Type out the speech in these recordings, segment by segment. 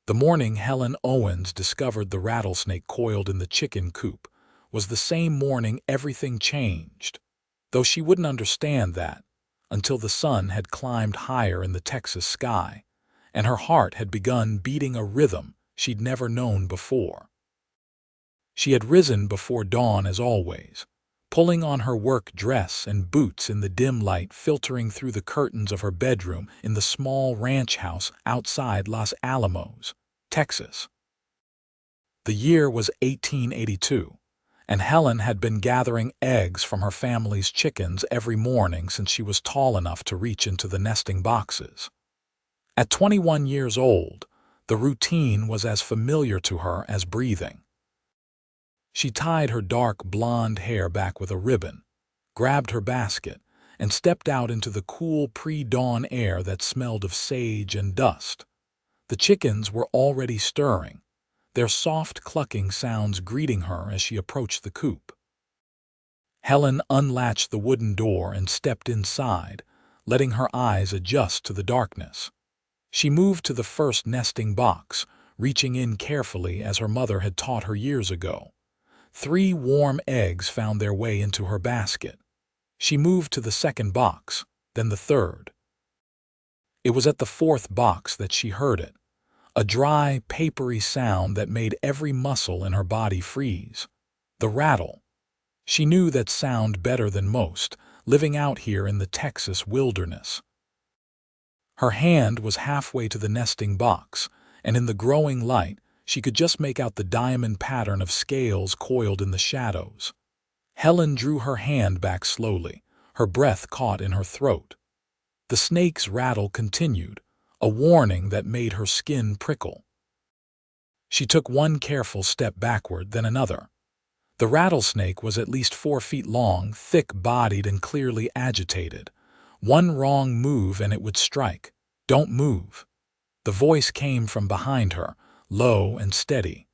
The morning Helen Owens discovered the rattlesnake coiled in the chicken coop was the same morning everything changed, though she wouldn't understand that until the sun had climbed higher in the Texas sky, and her heart had begun beating a rhythm she'd never known before. She had risen before dawn as always, pulling on her work dress and boots in the dim light filtering through the curtains of her bedroom in the small ranch house outside Los Alamos, Texas. The year was 1882, and Helen had been gathering eggs from her family's chickens every morning since she was tall enough to reach into the nesting boxes. At 21 years old, the routine was as familiar to her as breathing. She tied her dark blonde hair back with a ribbon, grabbed her basket, and stepped out into the cool pre-dawn air that smelled of sage and dust. The chickens were already stirring, their soft clucking sounds greeting her as she approached the coop. Helen unlatched the wooden door and stepped inside, letting her eyes adjust to the darkness. She moved to the first nesting box, reaching in carefully as her mother had taught her years ago. 3 warm eggs found their way into her basket. She moved to the second box, then the third. It was at the 4th box that she heard it, a dry, papery sound that made every muscle in her body freeze. The rattle. She knew that sound better than most, living out here in the Texas wilderness. Her hand was halfway to the nesting box, and in the growing light, she could just make out the diamond pattern of scales coiled in the shadows. Helen drew her hand back slowly, her breath caught in her throat. The snake's rattle continued, a warning that made her skin prickle. She took one careful step backward, then another. The rattlesnake was at least 4 feet long, thick-bodied and clearly agitated. One wrong move and it would strike. "Don't move." The voice came from behind her, low and steady.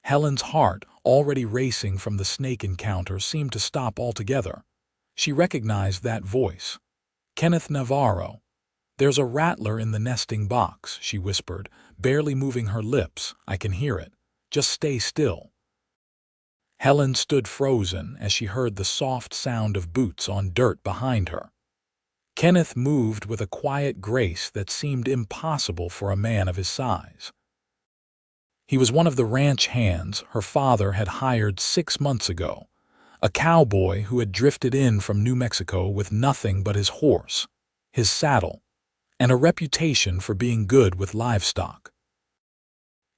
Helen's heart, already racing from the snake encounter, seemed to stop altogether. She recognized that voice. Kenneth Navarro. "There's a rattler in the nesting box," she whispered, barely moving her lips. "I can hear it. Just stay still." Helen stood frozen as she heard the soft sound of boots on dirt behind her. Kenneth moved with a quiet grace that seemed impossible for a man of his size. He was one of the ranch hands her father had hired 6 months ago, a cowboy who had drifted in from New Mexico with nothing but his horse, his saddle, and a reputation for being good with livestock.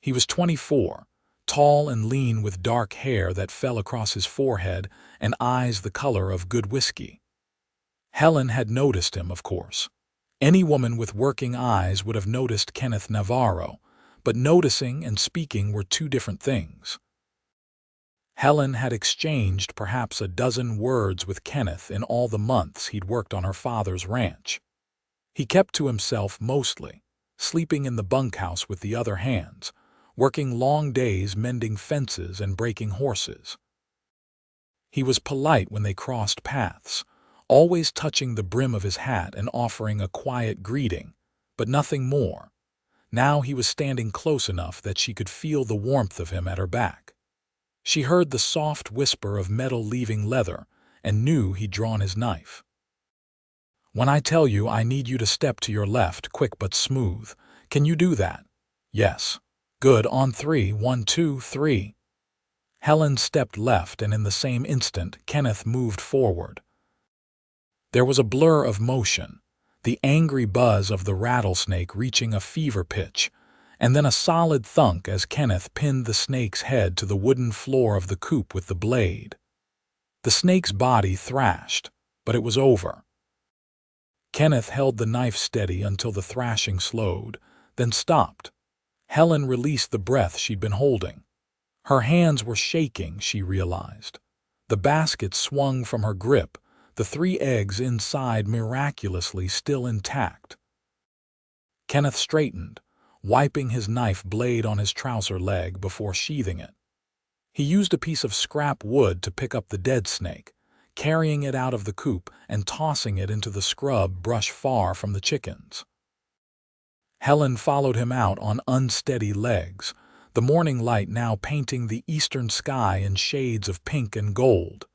He was 24, tall and lean with dark hair that fell across his forehead and eyes the color of good whiskey. Helen had noticed him, of course. Any woman with working eyes would have noticed Kenneth Navarro, but noticing and speaking were 2 different things. Helen had exchanged perhaps a dozen words with Kenneth in all the months he'd worked on her father's ranch. He kept to himself mostly, sleeping in the bunkhouse with the other hands, working long days mending fences and breaking horses. He was polite when they crossed paths, always touching the brim of his hat and offering a quiet greeting, but nothing more. Now he was standing close enough that she could feel the warmth of him at her back. She heard the soft whisper of metal leaving leather and knew he'd drawn his knife. "When I tell you I need you to step to your left, quick but smooth, can you do that?" "Yes." "Good, on 3, 1, 2, 3. Helen stepped left, and in the same instant Kenneth moved forward. There was a blur of motion, the angry buzz of the rattlesnake reaching a fever pitch, and then a solid thunk as Kenneth pinned the snake's head to the wooden floor of the coop with the blade. The snake's body thrashed, but it was over. Kenneth held the knife steady until the thrashing slowed, then stopped. Helen released the breath she'd been holding. Her hands were shaking, she realized. The basket swung from her grip, the 3 eggs inside miraculously still intact. Kenneth straightened, wiping his knife blade on his trouser leg before sheathing it. He used a piece of scrap wood to pick up the dead snake, carrying it out of the coop and tossing it into the scrub brush far from the chickens. Helen followed him out on unsteady legs, the morning light now painting the eastern sky in shades of pink and gold.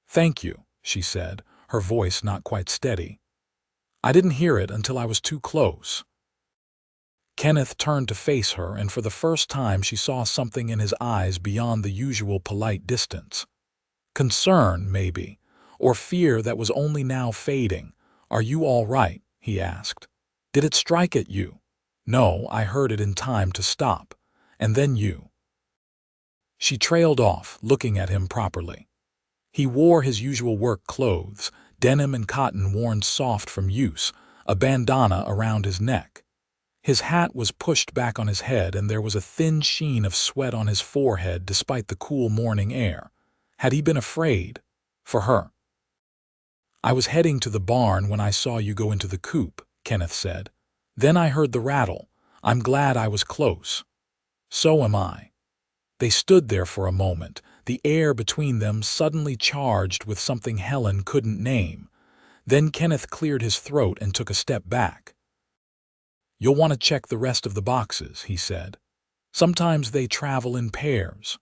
"Thank you," she said, her voice not quite steady. "I didn't hear it until I was too close." Kenneth turned to face her, and for the first time she saw something in his eyes beyond the usual polite distance. Concern, maybe, or fear that was only now fading. "Are you all right?" he asked. "Did it strike at you?" "No, I heard it in time to stop. And then you." She trailed off, looking at him properly. He wore his usual work clothes, denim and cotton worn soft from use, a bandana around his neck. His hat was pushed back on his head, and there was a thin sheen of sweat on his forehead despite the cool morning air. Had he been afraid? For her. "I was heading to the barn when I saw you go into the coop," Kenneth said. "Then I heard the rattle. I'm glad I was close." "So am I." They stood there for a moment, the air between them suddenly charged with something Helen couldn't name. Then Kenneth cleared his throat and took a step back. "You'll want to check the rest of the boxes," he said. "Sometimes they travel in pairs.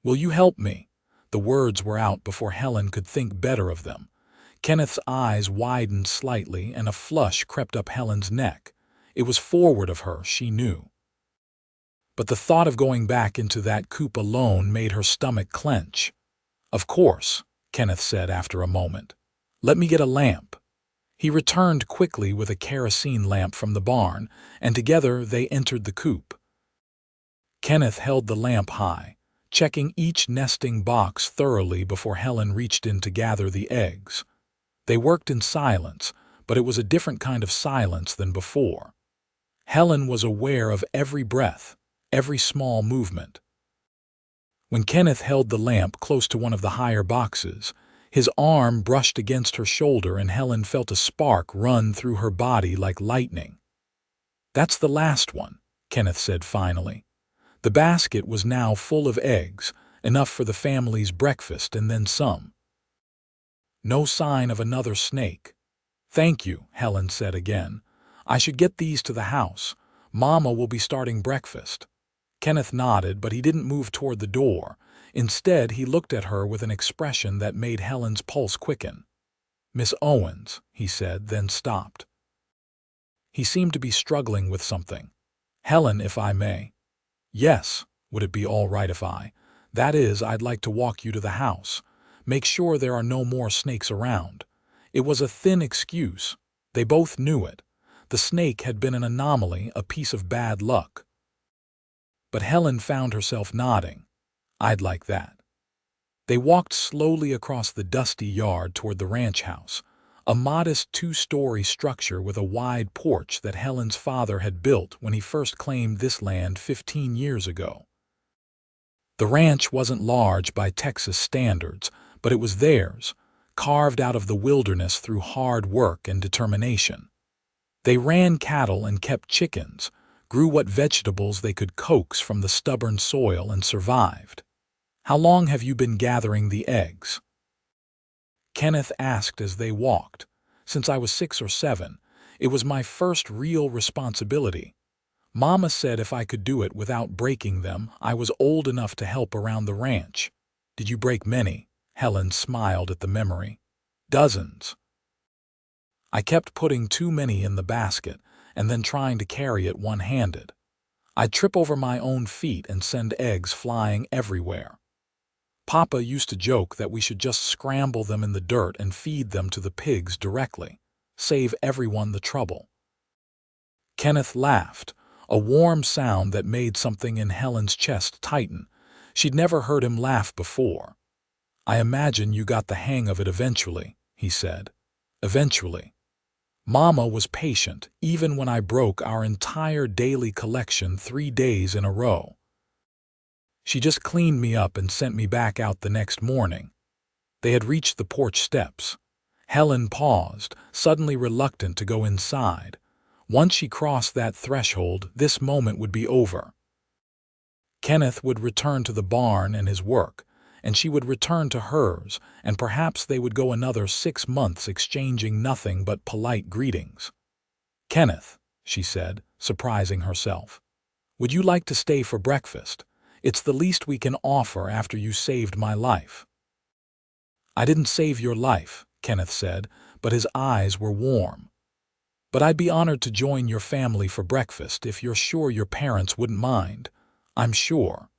Will you help me?" The words were out before Helen could think better of them. Kenneth's eyes widened slightly, and a flush crept up Helen's neck. It was forward of her, she knew. But the thought of going back into that coop alone made her stomach clench. "Of course," Kenneth said after a moment. "Let me get a lamp." He returned quickly with a kerosene lamp from the barn, and together they entered the coop. Kenneth held the lamp high, checking each nesting box thoroughly before Helen reached in to gather the eggs. They worked in silence, but it was a different kind of silence than before. Helen was aware of every breath, every small movement. When Kenneth held the lamp close to one of the higher boxes, his arm brushed against her shoulder and Helen felt a spark run through her body like lightning. "That's the last one," Kenneth said finally. The basket was now full of eggs, enough for the family's breakfast and then some. No sign of another snake. "Thank you," Helen said again. "I should get these to the house. Mama will be starting breakfast." Kenneth nodded, but he didn't move toward the door. Instead, he looked at her with an expression that made Helen's pulse quicken. "Miss Owens," he said, then stopped. He seemed to be struggling with something. "Helen, if I may." "Yes, would it be all right if that is, I'd like to walk you to the house. Make sure there are no more snakes around." It was a thin excuse. They both knew it. The snake had been an anomaly, a piece of bad luck. But Helen found herself nodding. "I'd like that." They walked slowly across the dusty yard toward the ranch house, a modest two-story structure with a wide porch that Helen's father had built when he first claimed this land 15 years ago. The ranch wasn't large by Texas standards, but it was theirs, carved out of the wilderness through hard work and determination. They ran cattle and kept chickens, grew what vegetables they could coax from the stubborn soil, and survived. "How long have you been gathering the eggs?" Kenneth asked as they walked. "Since I was 6 or 7. It was my first real responsibility. Mama said if I could do it without breaking them, I was old enough to help around the ranch." "Did you break many?" Helen smiled at the memory. "Dozens. I kept putting too many in the basket and then trying to carry it one-handed. I'd trip over my own feet and send eggs flying everywhere. Papa used to joke that we should just scramble them in the dirt and feed them to the pigs directly. Save everyone the trouble." Kenneth laughed, a warm sound that made something in Helen's chest tighten. She'd never heard him laugh before. "I imagine you got the hang of it eventually," he said. "Eventually. Mama was patient, even when I broke our entire daily collection 3 days in a row. She just cleaned me up and sent me back out the next morning." They had reached the porch steps. Helen paused, suddenly reluctant to go inside. Once she crossed that threshold, this moment would be over. Kenneth would return to the barn and his work, and she would return to hers, and perhaps they would go another 6 months exchanging nothing but polite greetings. "Kenneth," she said, surprising herself. "Would you like to stay for breakfast? It's the least we can offer after you saved my life." "I didn't save your life," Kenneth said, but his eyes were warm. "But I'd be honored to join your family for breakfast if you're sure your parents wouldn't mind. I'm sure."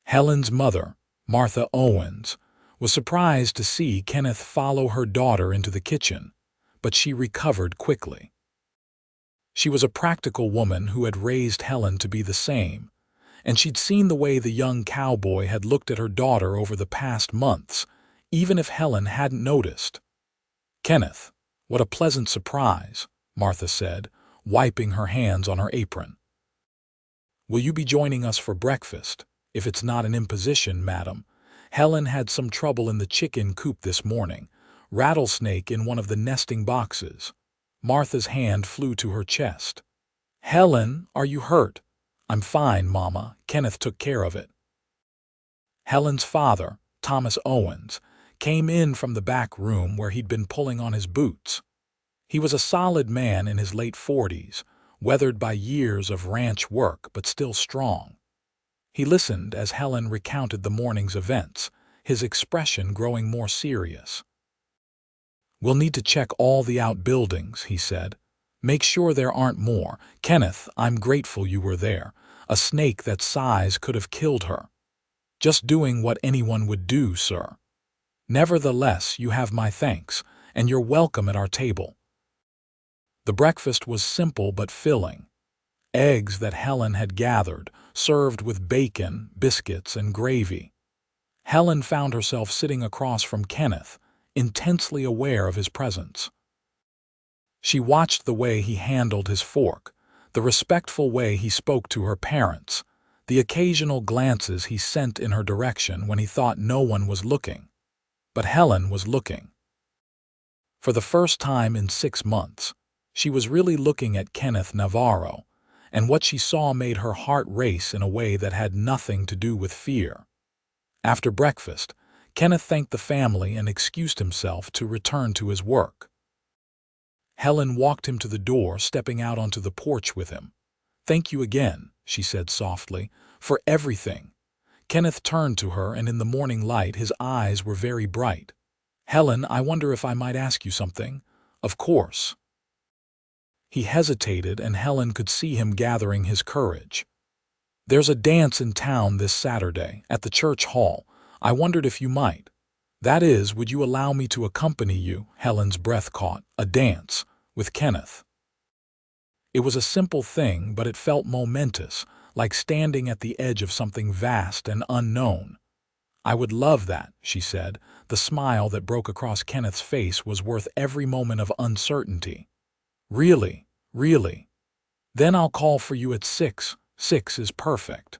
Helen's mother, Martha Owens, was surprised to see Kenneth follow her daughter into the kitchen, but she recovered quickly. She was a practical woman who had raised Helen to be the same, and she'd seen the way the young cowboy had looked at her daughter over the past months, even if Helen hadn't noticed. "Kenneth, what a pleasant surprise," Martha said, wiping her hands on her apron. "Will you be joining us for breakfast, if it's not an imposition, madam? Helen had some trouble in the chicken coop this morning, rattlesnake in one of the nesting boxes." Martha's hand flew to her chest. "Helen, are you hurt?" "I'm fine, Mama. Kenneth took care of it." Helen's father, Thomas Owens, came in from the back room where he'd been pulling on his boots. He was a solid man in his late 40s, weathered by years of ranch work but still strong. He listened as Helen recounted the morning's events, his expression growing more serious. "We'll need to check all the outbuildings," he said. "Make sure there aren't more. Kenneth, I'm grateful you were there. A snake that size could have killed her." "Just doing what anyone would do, sir." "Nevertheless, you have my thanks, and you're welcome at our table." The breakfast was simple but filling. Eggs that Helen had gathered, served with bacon, biscuits, and gravy. Helen found herself sitting across from Kenneth, intensely aware of his presence. She watched the way he handled his fork, the respectful way he spoke to her parents, the occasional glances he sent in her direction when he thought no one was looking. But Helen was looking. For the first time in 6 months, she was really looking at Kenneth Navarro, and what she saw made her heart race in a way that had nothing to do with fear. After breakfast, Kenneth thanked the family and excused himself to return to his work. Helen walked him to the door, stepping out onto the porch with him. "Thank you again," she said softly, "for everything." Kenneth turned to her, and in the morning light his eyes were very bright. "Helen, I wonder if I might ask you something?" "Of course." He hesitated, and Helen could see him gathering his courage. "There's a dance in town this Saturday, at the church hall. I wondered if you might. That is, would you allow me to accompany you?" Helen's breath caught. "A dance with Kenneth." It was a simple thing, but it felt momentous, like standing at the edge of something vast and unknown. "I would love that," she said. The smile that broke across Kenneth's face was worth every moment of uncertainty. "Really, really? Then I'll call for you at 6. 6 is perfect."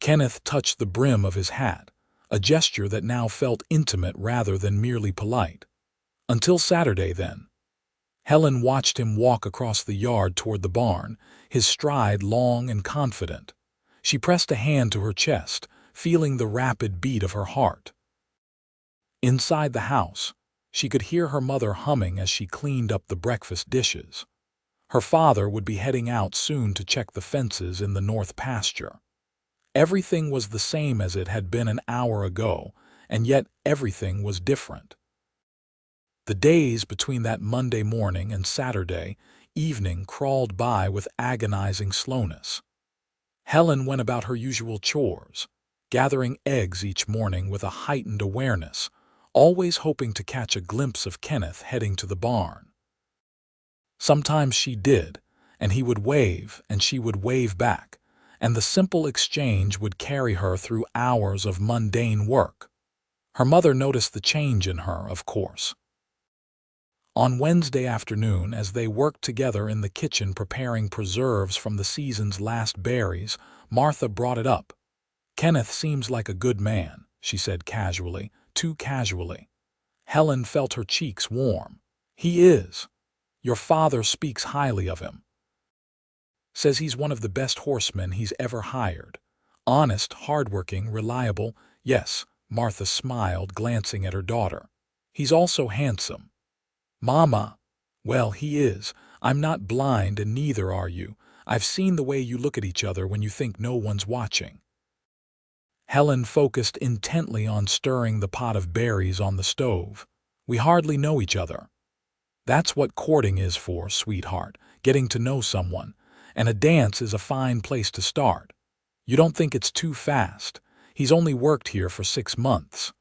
Kenneth touched the brim of his hat, a gesture that now felt intimate rather than merely polite. "Until Saturday, then." Helen watched him walk across the yard toward the barn, his stride long and confident. She pressed a hand to her chest, feeling the rapid beat of her heart. Inside the house, she could hear her mother humming as she cleaned up the breakfast dishes. Her father would be heading out soon to check the fences in the north pasture. Everything was the same as it had been an hour ago, and yet everything was different. The days between that Monday morning and Saturday evening crawled by with agonizing slowness. Helen went about her usual chores, gathering eggs each morning with a heightened awareness, always hoping to catch a glimpse of Kenneth heading to the barn. Sometimes she did, and he would wave and she would wave back, and the simple exchange would carry her through hours of mundane work. Her mother noticed the change in her, of course. On Wednesday afternoon, as they worked together in the kitchen preparing preserves from the season's last berries, Martha brought it up. "Kenneth seems like a good man," she said casually, too casually. Helen felt her cheeks warm. "He is. Your father speaks highly of him. Says he's one of the best horsemen he's ever hired. Honest, hardworking, reliable." "Yes," Martha smiled, glancing at her daughter. "He's also handsome." "Mama." "Well, he is. I'm not blind and neither are you. I've seen the way you look at each other when you think no one's watching." Helen focused intently on stirring the pot of berries on the stove. "We hardly know each other." "That's what courting is for, sweetheart, getting to know someone. And a dance is a fine place to start. You don't think it's too fast? He's only worked here for 6 months."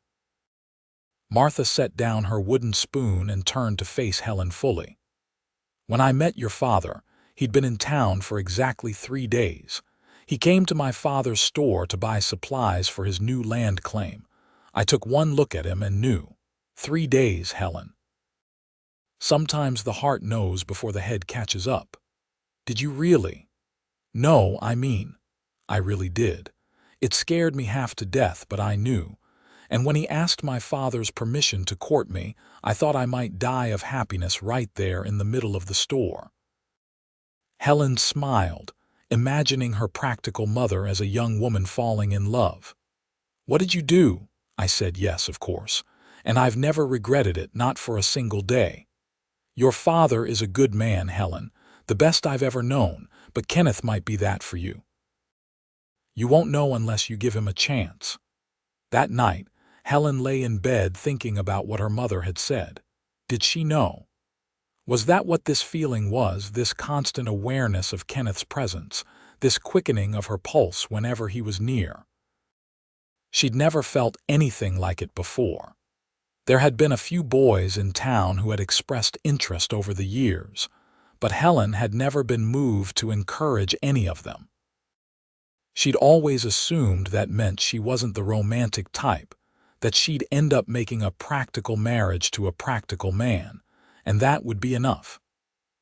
Martha set down her wooden spoon and turned to face Helen fully. "When I met your father, he'd been in town for exactly 3 days. He came to my father's store to buy supplies for his new land claim. I took one look at him and knew. 3 days, Helen. Sometimes the heart knows before the head catches up." "Did you really?" "No, I really did. It scared me half to death, but I knew. And when he asked my father's permission to court me, I thought I might die of happiness right there in the middle of the store." Helen smiled, imagining her practical mother as a young woman falling in love. "What did you do?" I said yes, of course, and I've never regretted it, not for a single day. "Your father is a good man, Helen, the best I've ever known, but Kenneth might be that for you. You won't know unless you give him a chance." That night, Helen lay in bed thinking about what her mother had said. Did she know? Was that what this feeling was, this constant awareness of Kenneth's presence, this quickening of her pulse whenever he was near? She'd never felt anything like it before. There had been a few boys in town who had expressed interest over the years, but Helen had never been moved to encourage any of them. She'd always assumed that meant she wasn't the romantic type, that she'd end up making a practical marriage to a practical man, and that would be enough.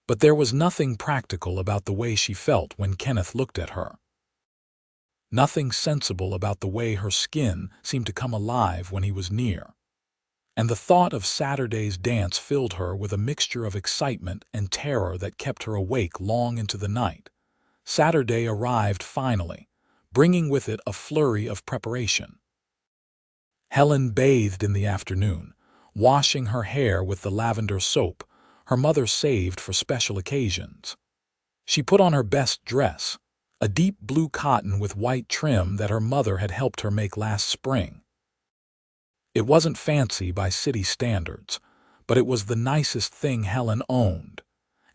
But there was nothing practical about the way she felt when Kenneth looked at her. Nothing sensible about the way her skin seemed to come alive when he was near. And the thought of Saturday's dance filled her with a mixture of excitement and terror that kept her awake long into the night. Saturday arrived finally, bringing with it a flurry of preparation. Helen bathed in the afternoon, washing her hair with the lavender soap her mother saved for special occasions. She put on her best dress, a deep blue cotton with white trim that her mother had helped her make last spring. It wasn't fancy by city standards, but it was the nicest thing Helen owned,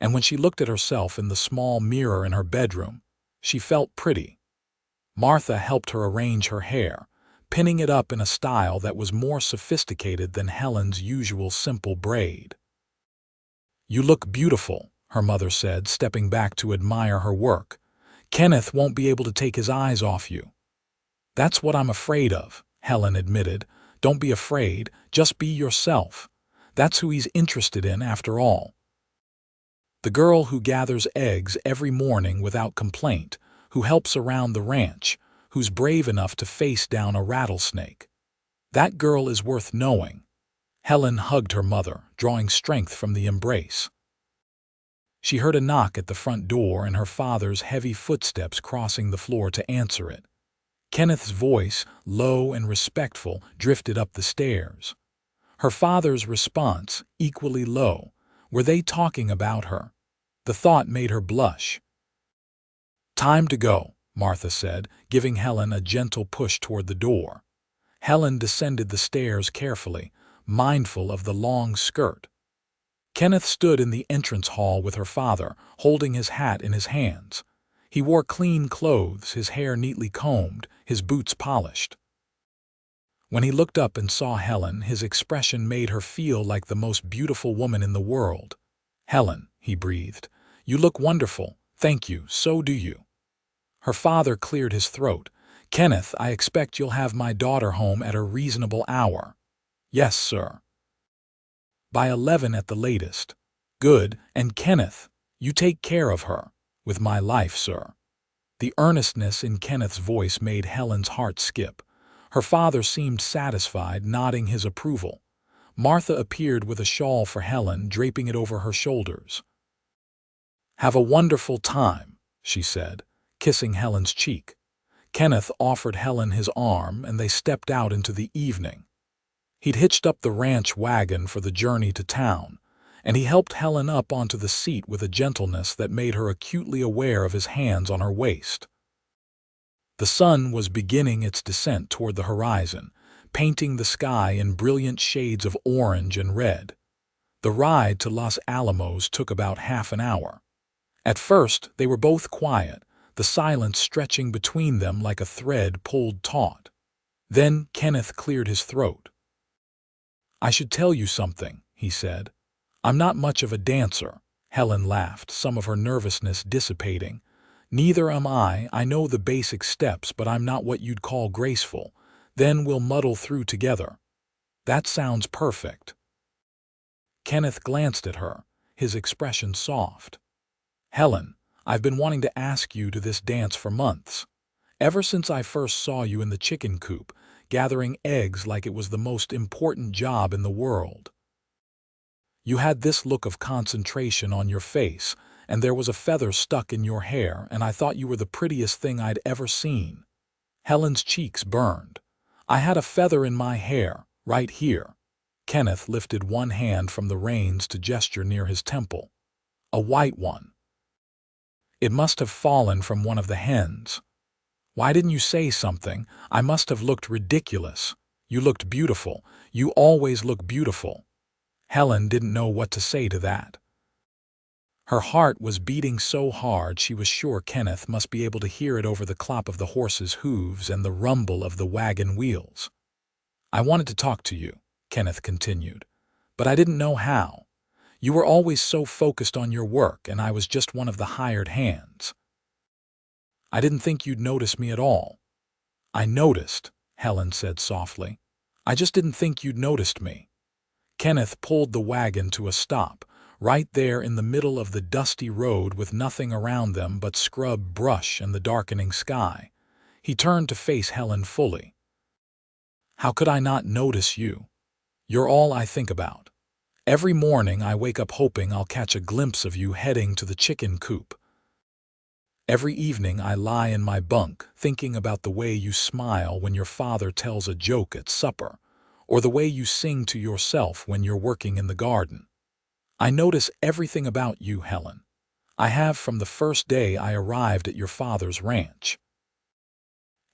and when she looked at herself in the small mirror in her bedroom, she felt pretty. Martha helped her arrange her hair, pinning it up in a style that was more sophisticated than Helen's usual simple braid. "You look beautiful," her mother said, stepping back to admire her work. "Kenneth won't be able to take his eyes off you." "That's what I'm afraid of," Helen admitted. "Don't be afraid, just be yourself. That's who he's interested in after all. The girl who gathers eggs every morning without complaint, who helps around the ranch, who's brave enough to face down a rattlesnake. That girl is worth knowing." Helen hugged her mother, drawing strength from the embrace. She heard a knock at the front door and her father's heavy footsteps crossing the floor to answer it. Kenneth's voice, low and respectful, drifted up the stairs. Her father's response, equally low. Were they talking about her? The thought made her blush. "Time to go," Martha said, giving Helen a gentle push toward the door. Helen descended the stairs carefully, mindful of the long skirt. Kenneth stood in the entrance hall with her father, holding his hat in his hands. He wore clean clothes, his hair neatly combed, his boots polished. When he looked up and saw Helen, his expression made her feel like the most beautiful woman in the world. "Helen," he breathed, "you look wonderful. Thank you, so do you." Her father cleared his throat. "Kenneth, I expect you'll have my daughter home at a reasonable hour." "Yes, sir." "By 11 at the latest." "Good, and Kenneth, you take care of her." "With my life, sir." The earnestness in Kenneth's voice made Helen's heart skip. Her father seemed satisfied, nodding his approval. Martha appeared with a shawl for Helen, draping it over her shoulders. "Have a wonderful time," she said, kissing Helen's cheek. Kenneth offered Helen his arm, and they stepped out into the evening. He'd hitched up the ranch wagon for the journey to town, and he helped Helen up onto the seat with a gentleness that made her acutely aware of his hands on her waist. The sun was beginning its descent toward the horizon, painting the sky in brilliant shades of orange and red. The ride to Los Alamos took about half an hour. At first, they were both quiet, the silence stretching between them like a thread pulled taut. Then Kenneth cleared his throat. "I should tell you something," he said. "I'm not much of a dancer." Helen laughed, some of her nervousness dissipating. "Neither am I. I know the basic steps, but I'm not what you'd call graceful. Then we'll muddle through together." "That sounds perfect." Kenneth glanced at her, his expression soft. "Helen, I've been wanting to ask you to this dance for months. Ever since I first saw you in the chicken coop, gathering eggs like it was the most important job in the world. You had this look of concentration on your face, and there was a feather stuck in your hair, and I thought you were the prettiest thing I'd ever seen." Helen's cheeks burned. "I had a feather in my hair, right here." Kenneth lifted one hand from the reins to gesture near his temple. "A white one. It must have fallen from one of the hens." "Why didn't you say something? I must have looked ridiculous." "You looked beautiful. You always look beautiful." Helen didn't know what to say to that. Her heart was beating so hard she was sure Kenneth must be able to hear it over the clop of the horse's hooves and the rumble of the wagon wheels. "I wanted to talk to you," Kenneth continued, "but I didn't know how. You were always so focused on your work, and I was just one of the hired hands. I didn't think you'd notice me at all." "I noticed," Helen said softly. "I just didn't think you'd noticed me." Kenneth pulled the wagon to a stop, right there in the middle of the dusty road with nothing around them but scrub brush and the darkening sky. He turned to face Helen fully. "How could I not notice you? You're all I think about. Every morning I wake up hoping I'll catch a glimpse of you heading to the chicken coop. Every evening I lie in my bunk thinking about the way you smile when your father tells a joke at supper, or the way you sing to yourself when you're working in the garden. I notice everything about you, Helen. I have from the first day I arrived at your father's ranch."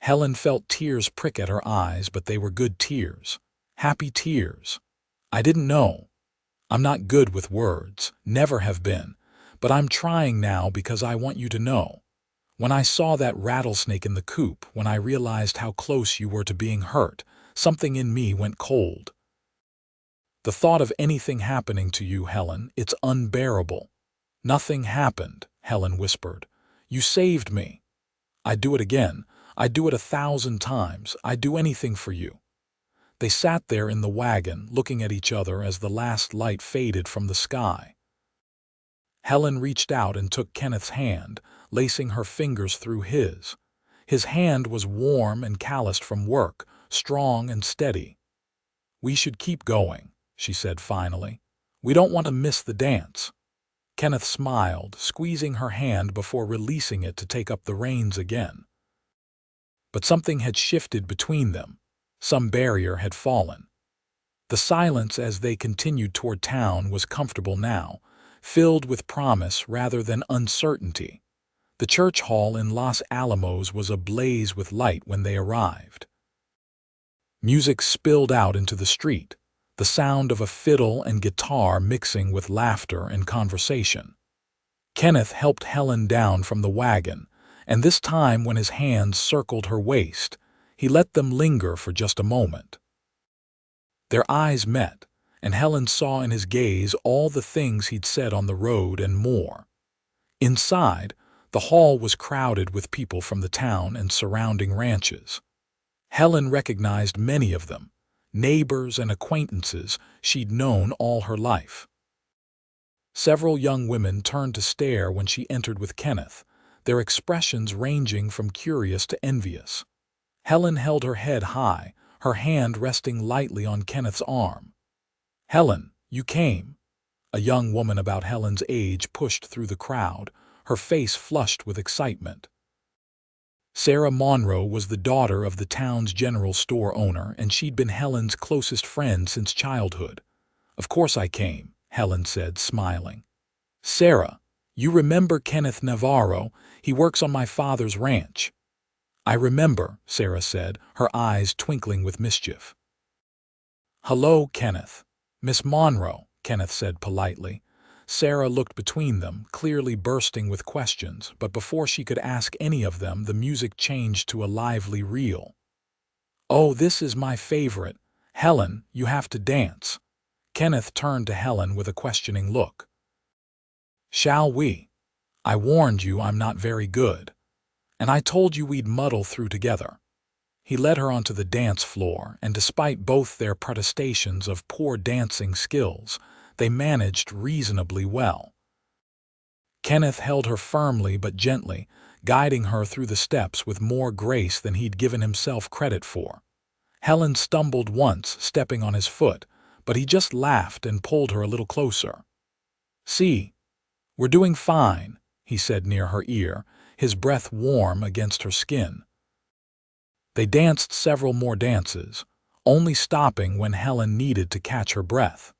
Helen felt tears prick at her eyes, but they were good tears. Happy tears. "I didn't know. I'm not good with words, never have been, but I'm trying now because I want you to know. When I saw that rattlesnake in the coop, when I realized how close you were to being hurt, something in me went cold. The thought of anything happening to you, Helen, it's unbearable." "Nothing happened," Helen whispered. "You saved me. I'd do it again. I'd do it 1,000 times. I'd do anything for you." They sat there in the wagon, looking at each other as the last light faded from the sky. Helen reached out and took Kenneth's hand, lacing her fingers through his. His hand was warm and calloused from work, strong and steady. "We should keep going," she said finally. "We don't want to miss the dance." Kenneth smiled, squeezing her hand before releasing it to take up the reins again. But something had shifted between them. Some barrier had fallen. The silence as they continued toward town was comfortable now, filled with promise rather than uncertainty. The church hall in Los Alamos was ablaze with light when they arrived. Music spilled out into the street, the sound of a fiddle and guitar mixing with laughter and conversation. Kenneth helped Helen down from the wagon, and this time when his hands circled her waist, he let them linger for just a moment. Their eyes met, and Helen saw in his gaze all the things he'd said on the road and more. Inside, the hall was crowded with people from the town and surrounding ranches. Helen recognized many of them, neighbors and acquaintances she'd known all her life. Several young women turned to stare when she entered with Kenneth, their expressions ranging from curious to envious. Helen held her head high, her hand resting lightly on Kenneth's arm. "Helen, you came." A young woman about Helen's age pushed through the crowd, her face flushed with excitement. Sarah Monroe was the daughter of the town's general store owner, and she'd been Helen's closest friend since childhood. "Of course I came," Helen said, smiling. "Sarah, you remember Kenneth Navarro? He works on my father's ranch." "I remember," Sarah said, her eyes twinkling with mischief. "Hello, Kenneth." "Miss Monroe," Kenneth said politely. Sarah looked between them, clearly bursting with questions, but before she could ask any of them, the music changed to a lively reel. "Oh, this is my favorite. Helen, you have to dance." Kenneth turned to Helen with a questioning look. "Shall we? I warned you I'm not very good. And I told you we'd muddle through together." He led her onto the dance floor, and despite both their protestations of poor dancing skills, they managed reasonably well. Kenneth held her firmly but gently, guiding her through the steps with more grace than he'd given himself credit for. Helen stumbled once, stepping on his foot, but he just laughed and pulled her a little closer. "See, we're doing fine," he said near her ear, his breath warm against her skin. They danced several more dances, only stopping when Helen needed to catch her breath.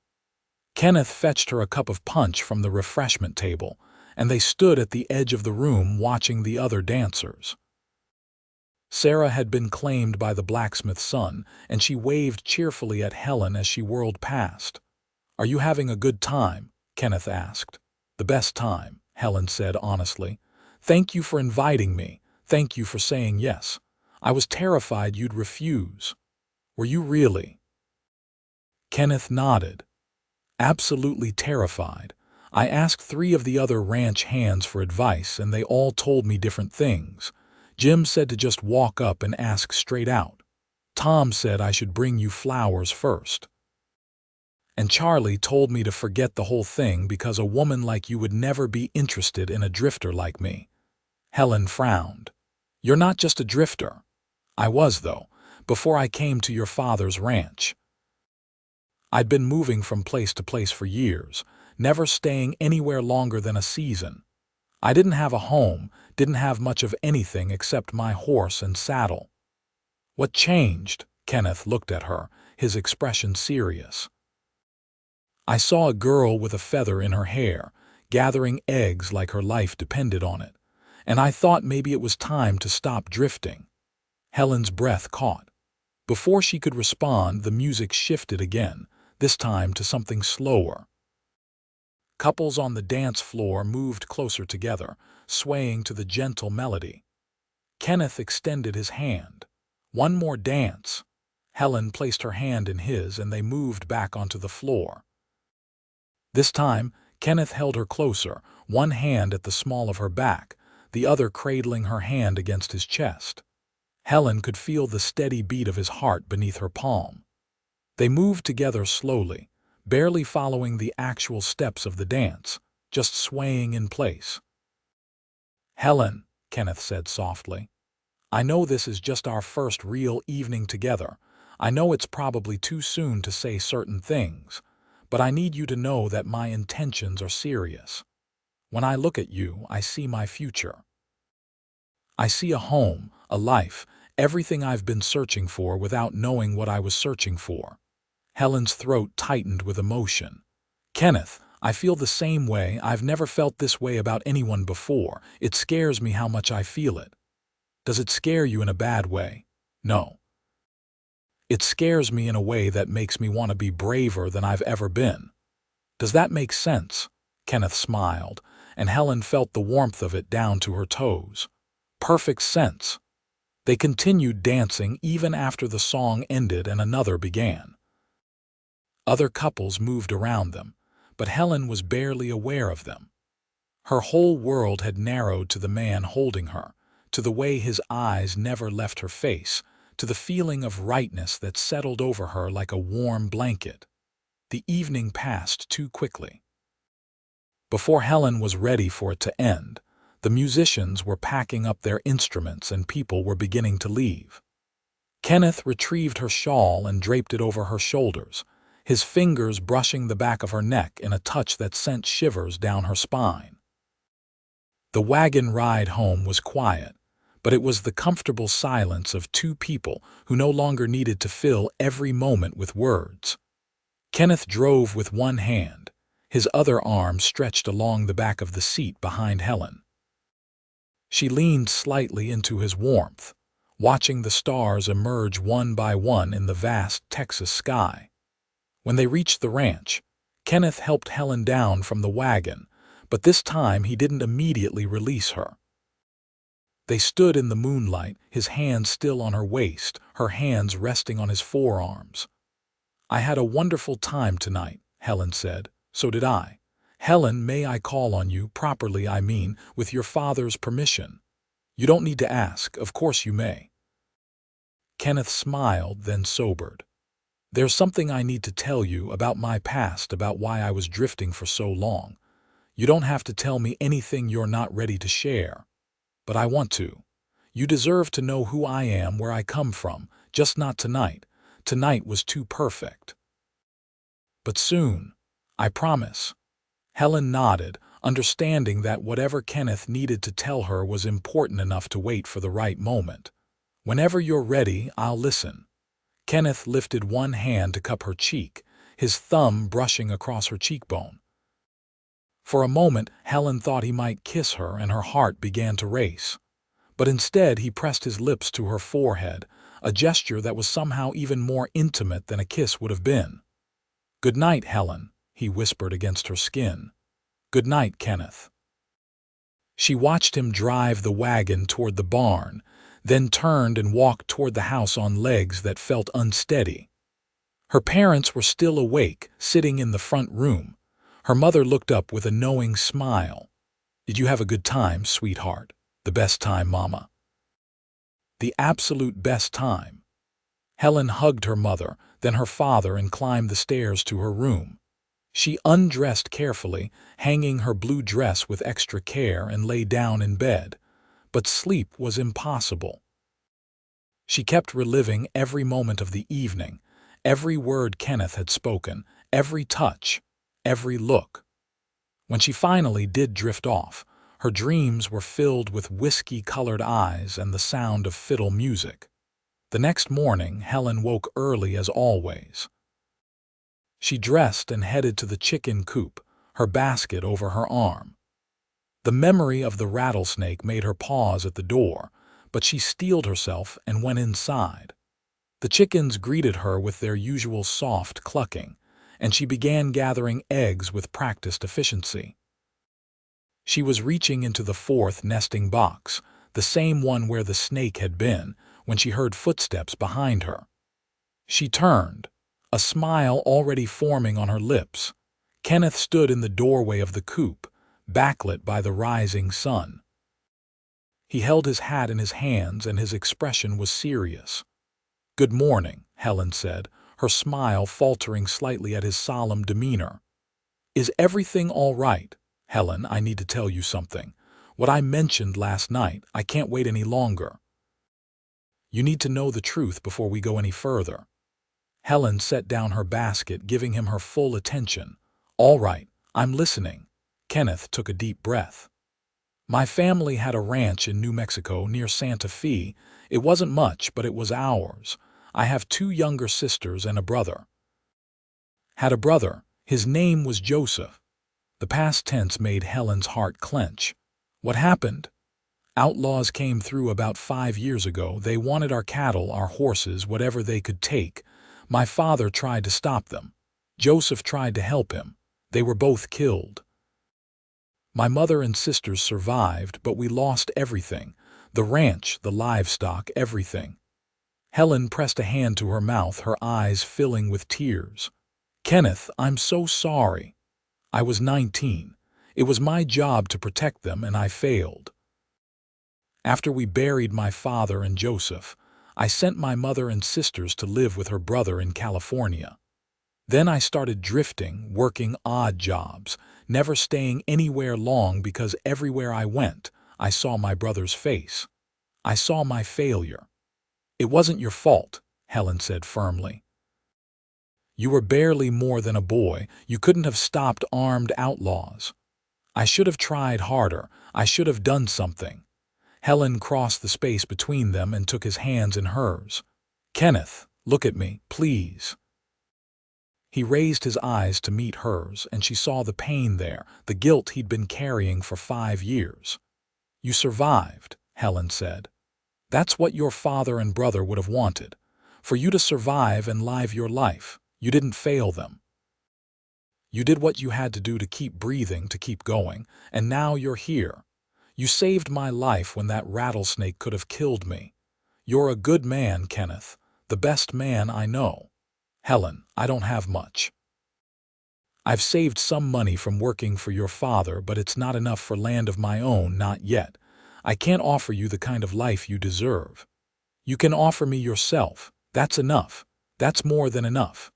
Kenneth fetched her a cup of punch from the refreshment table, and they stood at the edge of the room watching the other dancers. Sarah had been claimed by the blacksmith's son, and she waved cheerfully at Helen as she whirled past. "Are you having a good time?" Kenneth asked. "The best time," Helen said honestly. "Thank you for inviting me. Thank you for saying yes. I was terrified you'd refuse." "Were you really?" Kenneth nodded. "Absolutely terrified. I asked 3 of the other ranch hands for advice, and they all told me different things. Jim said to just walk up and ask straight out. Tom said I should bring you flowers first. And Charlie told me to forget the whole thing because a woman like you would never be interested in a drifter like me." Helen frowned. "You're not just a drifter." "I was, though, before I came to your father's ranch. I'd been moving from place to place for years, never staying anywhere longer than a season. I didn't have a home, didn't have much of anything except my horse and saddle." "What changed?" Kenneth looked at her, his expression serious. "I saw a girl with a feather in her hair, gathering eggs like her life depended on it, and I thought maybe it was time to stop drifting." Helen's breath caught. Before she could respond, the music shifted again, this time to something slower. Couples on the dance floor moved closer together, swaying to the gentle melody. Kenneth extended his hand. "One more dance." Helen placed her hand in his, and they moved back onto the floor. This time, Kenneth held her closer, one hand at the small of her back, the other cradling her hand against his chest. Helen could feel the steady beat of his heart beneath her palm. They moved together slowly, barely following the actual steps of the dance, just swaying in place. "Helen," Kenneth said softly, "I know this is just our first real evening together. I know it's probably too soon to say certain things, but I need you to know that my intentions are serious. When I look at you, I see my future. I see a home, a life, everything I've been searching for without knowing what I was searching for." Helen's throat tightened with emotion. "Kenneth, I feel the same way. I've never felt this way about anyone before. It scares me how much I feel it." "Does it scare you in a bad way?" "No. It scares me in a way that makes me want to be braver than I've ever been." "Does that make sense?" Kenneth smiled, and Helen felt the warmth of it down to her toes. "Perfect sense." They continued dancing even after the song ended and another began. Other couples moved around them, but Helen was barely aware of them. Her whole world had narrowed to the man holding her, to the way his eyes never left her face, to the feeling of rightness that settled over her like a warm blanket. The evening passed too quickly. Before Helen was ready for it to end, the musicians were packing up their instruments and people were beginning to leave. Kenneth retrieved her shawl and draped it over her shoulders, his fingers brushing the back of her neck in a touch that sent shivers down her spine. The wagon ride home was quiet, but it was the comfortable silence of 2 people who no longer needed to fill every moment with words. Kenneth drove with one hand, his other arm stretched along the back of the seat behind Helen. She leaned slightly into his warmth, watching the stars emerge one by one in the vast Texas sky. When they reached the ranch, Kenneth helped Helen down from the wagon, but this time he didn't immediately release her. They stood in the moonlight, his hands still on her waist, her hands resting on his forearms. "I had a wonderful time tonight," Helen said. "So did I. Helen, may I call on you, properly I mean, with your father's permission? You don't need to ask, of course you may." Kenneth smiled, then sobered. "There's something I need to tell you about my past, about why I was drifting for so long. You don't have to tell me anything you're not ready to share. But I want to. You deserve to know who I am, where I come from, just not tonight. Tonight was too perfect. But soon, I promise." Helen nodded, understanding that whatever Kenneth needed to tell her was important enough to wait for the right moment. "Whenever you're ready, I'll listen." Kenneth lifted one hand to cup her cheek, his thumb brushing across her cheekbone. For a moment, Helen thought he might kiss her, and her heart began to race. But instead, he pressed his lips to her forehead, a gesture that was somehow even more intimate than a kiss would have been. "Good night, Helen," he whispered against her skin. "Good night, Kenneth." She watched him drive the wagon toward the barn, then turned and walked toward the house on legs that felt unsteady. Her parents were still awake, sitting in the front room. Her mother looked up with a knowing smile. "Did you have a good time, sweetheart?" "The best time, Mama." "The absolute best time." Helen hugged her mother, then her father, and climbed the stairs to her room. She undressed carefully, hanging her blue dress with extra care, and lay down in bed. But sleep was impossible. She kept reliving every moment of the evening, every word Kenneth had spoken, every touch, every look. When she finally did drift off, her dreams were filled with whiskey-colored eyes and the sound of fiddle music. The next morning, Helen woke early as always. She dressed and headed to the chicken coop, her basket over her arm. The memory of the rattlesnake made her pause at the door, but she steeled herself and went inside. The chickens greeted her with their usual soft clucking, and she began gathering eggs with practiced efficiency. She was reaching into the fourth nesting box, the same one where the snake had been, when she heard footsteps behind her. She turned, a smile already forming on her lips. Kenneth stood in the doorway of the coop, backlit by the rising sun. He held his hat in his hands, and his expression was serious. "Good morning," Helen said, her smile faltering slightly at his solemn demeanor. "Is everything all right? Helen, I need to tell you something. What I mentioned last night, I can't wait any longer. You need to know the truth before we go any further." Helen set down her basket, giving him her full attention. "All right, I'm listening." Kenneth took a deep breath. "My family had a ranch in New Mexico near Santa Fe. It wasn't much, but it was ours. I have 2 younger sisters and a brother." Had a brother. His name was Joseph. The past tense made Helen's heart clench. "What happened?" "Outlaws came through about 5 years ago. They wanted our cattle, our horses, whatever they could take. My father tried to stop them. Joseph tried to help him. They were both killed. My mother and sisters survived, but we lost everything. The ranch, the livestock, everything." Helen pressed a hand to her mouth, her eyes filling with tears. "Kenneth, I'm so sorry. I was 19. It was my job to protect them, and I failed. After we buried my father and Joseph, I sent my mother and sisters to live with her brother in California. Then I started drifting, working odd jobs, never staying anywhere long because everywhere I went, I saw my brother's face. I saw my failure." "It wasn't your fault," Helen said firmly. "You were barely more than a boy. You couldn't have stopped armed outlaws. I should have tried harder. I should have done something." Helen crossed the space between them and took his hands in hers. "Kenneth, look at me, please." He raised his eyes to meet hers, and she saw the pain there, the guilt he'd been carrying for 5 years. "You survived," Helen said. "That's what your father and brother would have wanted. For you to survive and live your life. You didn't fail them. You did what you had to do to keep breathing, to keep going, and now you're here. You saved my life when that rattlesnake could have killed me. You're a good man, Kenneth, the best man I know. Helen, I don't have much. I've saved some money from working for your father, but it's not enough for land of my own, not yet. I can't offer you the kind of life you deserve. You can offer me yourself. That's enough. That's more than enough."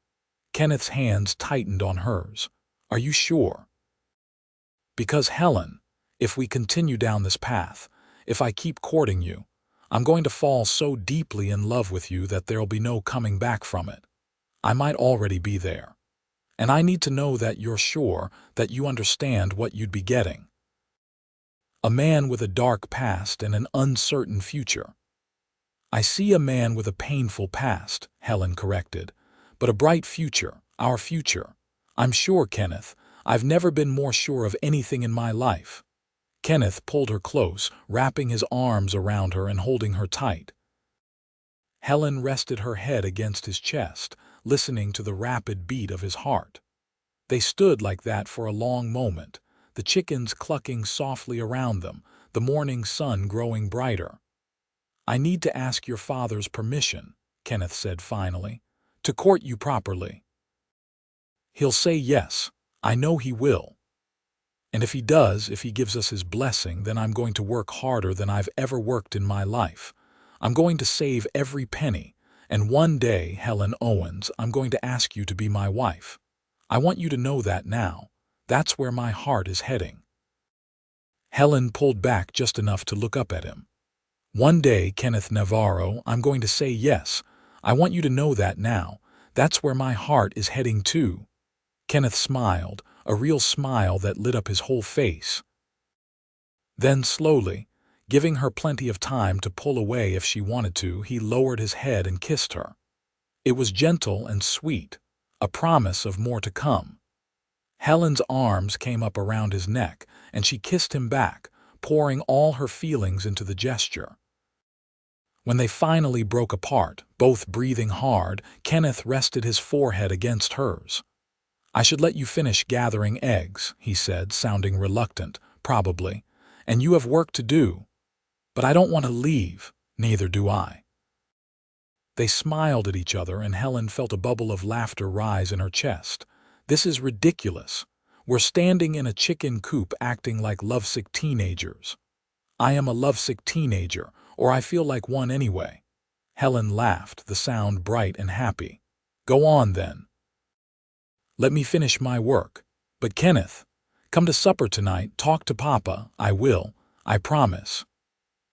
Kenneth's hands tightened on hers. "Are you sure?" "Because, Helen, if we continue down this path, if I keep courting you, I'm going to fall so deeply in love with you that there'll be no coming back from it. I might already be there. And I need to know that you're sure, that you understand what you'd be getting. A man with a dark past and an uncertain future." "I see a man with a painful past," Helen corrected, "but a bright future, our future. I'm sure, Kenneth. I've never been more sure of anything in my life." Kenneth pulled her close, wrapping his arms around her and holding her tight. Helen rested her head against his chest, listening to the rapid beat of his heart. They stood like that for a long moment, the chickens clucking softly around them, the morning sun growing brighter. "I need to ask your father's permission," Kenneth said finally, "to court you properly." "He'll say yes. I know he will. And if he does, if he gives us his blessing, then I'm going to work harder than I've ever worked in my life. I'm going to save every penny, and one day, Helen Owens, I'm going to ask you to be my wife. I want you to know that now. That's where my heart is heading." Helen pulled back just enough to look up at him. "One day, Kenneth Navarro, I'm going to say yes. I want you to know that now. That's where my heart is heading too." Kenneth smiled, a real smile that lit up his whole face. Then slowly, giving her plenty of time to pull away if she wanted to, he lowered his head and kissed her. It was gentle and sweet, a promise of more to come. Helen's arms came up around his neck, and she kissed him back, pouring all her feelings into the gesture. When they finally broke apart, both breathing hard, Kenneth rested his forehead against hers. "I should let you finish gathering eggs," he said, sounding reluctant, probably, "and you have work to do. But I don't want to leave, neither do I." They smiled at each other, and Helen felt a bubble of laughter rise in her chest. "This is ridiculous. We're standing in a chicken coop acting like lovesick teenagers. I am a lovesick teenager, or I feel like one anyway." Helen laughed, the sound bright and happy. "Go on, then. Let me finish my work. But Kenneth, come to supper tonight, talk to Papa. I will, I promise."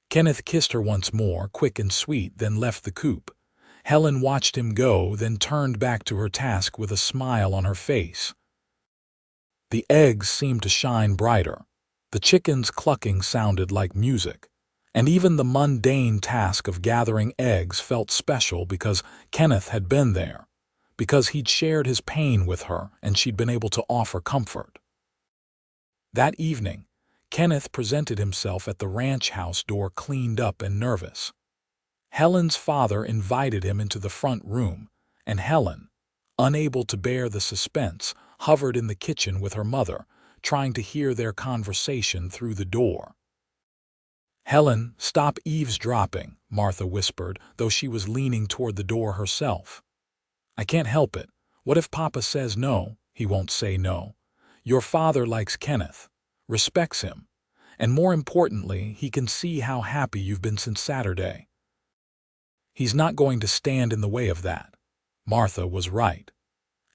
Kenneth kissed her once more, quick and sweet, then left the coop. Helen watched him go, then turned back to her task with a smile on her face. The eggs seemed to shine brighter. The chickens' clucking sounded like music. And even the mundane task of gathering eggs felt special because Kenneth had been there, because he'd shared his pain with her and she'd been able to offer comfort. That evening, Kenneth presented himself at the ranch house door, cleaned up and nervous. Helen's father invited him into the front room, and Helen, unable to bear the suspense, hovered in the kitchen with her mother, trying to hear their conversation through the door. "Helen, stop eavesdropping," Martha whispered, though she was leaning toward the door herself. "I can't help it. What if Papa says no?" "He won't say no. Your father likes Kenneth, respects him, and more importantly, he can see how happy you've been since Saturday. He's not going to stand in the way of that." Martha was right.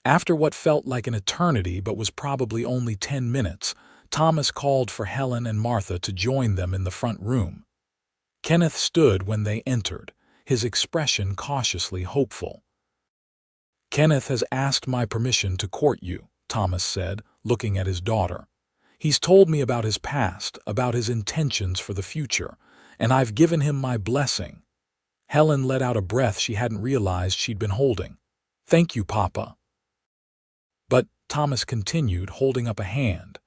After what felt like an eternity but was probably only 10 minutes, Thomas called for Helen and Martha to join them in the front room. Kenneth stood when they entered, his expression cautiously hopeful. "Kenneth has asked my permission to court you," Thomas said, looking at his daughter. "He's told me about his past, about his intentions for the future, and I've given him my blessing." Helen let out a breath she hadn't realized she'd been holding. "Thank you, Papa." But, Thomas continued, holding up a hand,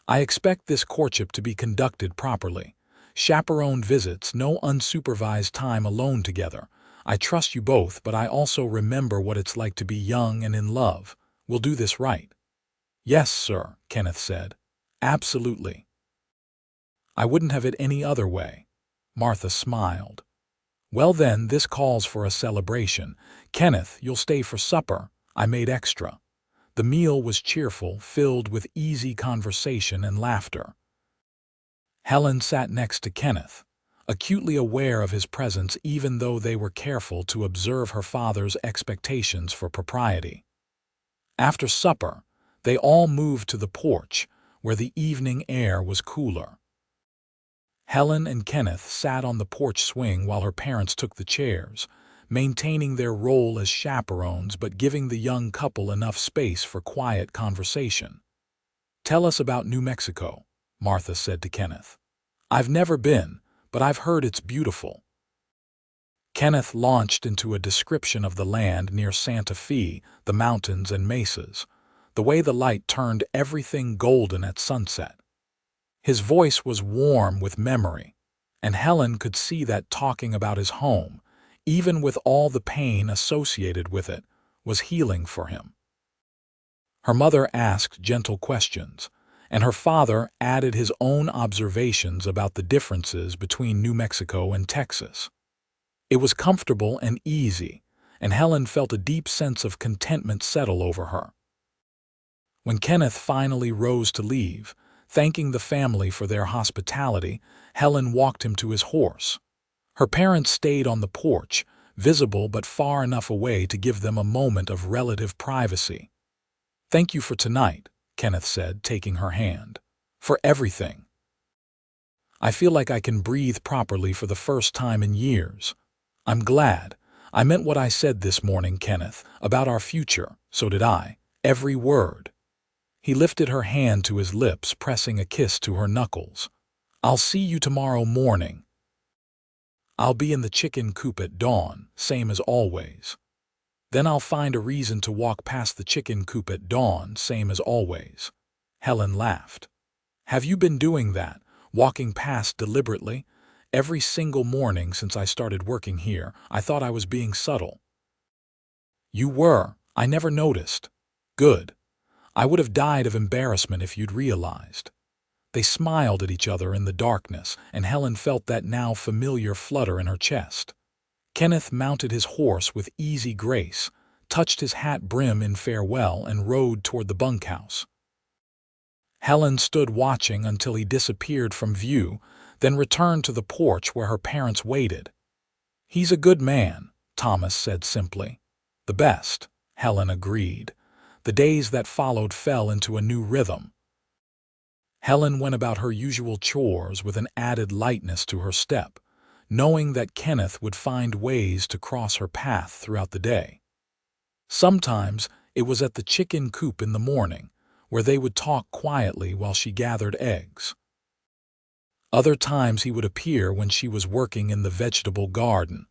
I expect this courtship to be conducted properly. Chaperoned visits, no unsupervised time alone together. I trust you both, but I also remember what it's like to be young and in love. We'll do this right. Yes, sir, Kenneth said. Absolutely. I wouldn't have it any other way. Martha smiled. Well then, this calls for a celebration. Kenneth, you'll stay for supper. I made extra. The meal was cheerful, filled with easy conversation and laughter. Helen sat next to Kenneth, acutely aware of his presence even though they were careful to observe her father's expectations for propriety. After supper, they all moved to the porch, where the evening air was cooler. Helen and Kenneth sat on the porch swing while her parents took the chairs, maintaining their role as chaperones but giving the young couple enough space for quiet conversation. Tell us about New Mexico, Martha said to Kenneth. I've never been, but I've heard it's beautiful. Kenneth launched into a description of the land near Santa Fe, the mountains and mesas, the way the light turned everything golden at sunset. His voice was warm with memory, and Helen could see that talking about his home, even with all the pain associated with it, was healing for him. Her mother asked gentle questions, and her father added his own observations about the differences between New Mexico and Texas. It was comfortable and easy, and Helen felt a deep sense of contentment settle over her. When Kenneth finally rose to leave, thanking the family for their hospitality, Helen walked him to his horse. Her parents stayed on the porch, visible but far enough away to give them a moment of relative privacy. Thank you for tonight, Kenneth said, taking her hand. For everything. I feel like I can breathe properly for the first time in years. I'm glad. I meant what I said this morning, Kenneth, about our future. So did I. Every word. He lifted her hand to his lips, pressing a kiss to her knuckles. I'll see you tomorrow morning. I'll be in the chicken coop at dawn, same as always. Then I'll find a reason to walk past the chicken coop at dawn, same as always. Helen laughed. Have you been doing that, walking past deliberately? Every single morning since I started working here, I thought I was being subtle. You were. I never noticed. Good. I would have died of embarrassment if you'd realized. They smiled at each other in the darkness, and Helen felt that now familiar flutter in her chest. Kenneth mounted his horse with easy grace, touched his hat brim in farewell, and rode toward the bunkhouse. Helen stood watching until he disappeared from view, then returned to the porch where her parents waited. He's a good man, Thomas said simply. The best, Helen agreed. The days that followed fell into a new rhythm. Helen went about her usual chores with an added lightness to her step, knowing that Kenneth would find ways to cross her path throughout the day. Sometimes it was at the chicken coop in the morning, where they would talk quietly while she gathered eggs. Other times he would appear when she was working in the vegetable garden,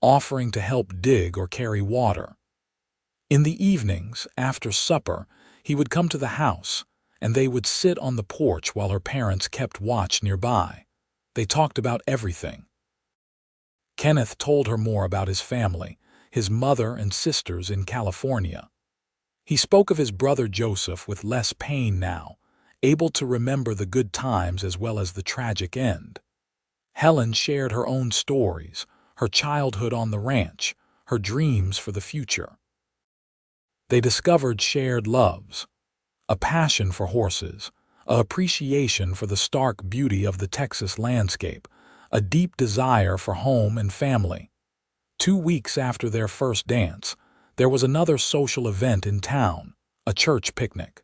offering to help dig or carry water. In the evenings, after supper, he would come to the house, and they would sit on the porch while her parents kept watch nearby. They talked about everything. Kenneth told her more about his family, his mother and sisters in California. He spoke of his brother Joseph with less pain now, able to remember the good times as well as the tragic end. Helen shared her own stories, her childhood on the ranch, her dreams for the future. They discovered shared loves, a passion for horses, an appreciation for the stark beauty of the Texas landscape, a deep desire for home and family. 2 weeks after their first dance, there was another social event in town, a church picnic.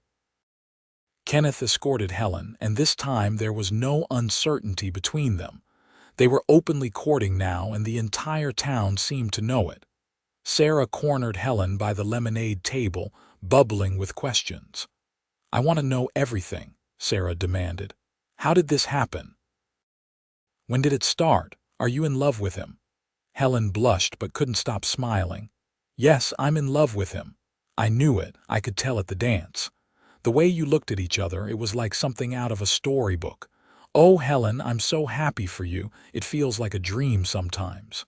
Kenneth escorted Helen, and this time there was no uncertainty between them. They were openly courting now, and the entire town seemed to know it. Sarah cornered Helen by the lemonade table, bubbling with questions. I want to know everything, Sarah demanded. How did this happen? When did it start? Are you in love with him? Helen blushed but couldn't stop smiling. Yes, I'm in love with him. I knew it. I could tell at the dance. The way you looked at each other, it was like something out of a storybook. Oh, Helen, I'm so happy for you. It feels like a dream sometimes.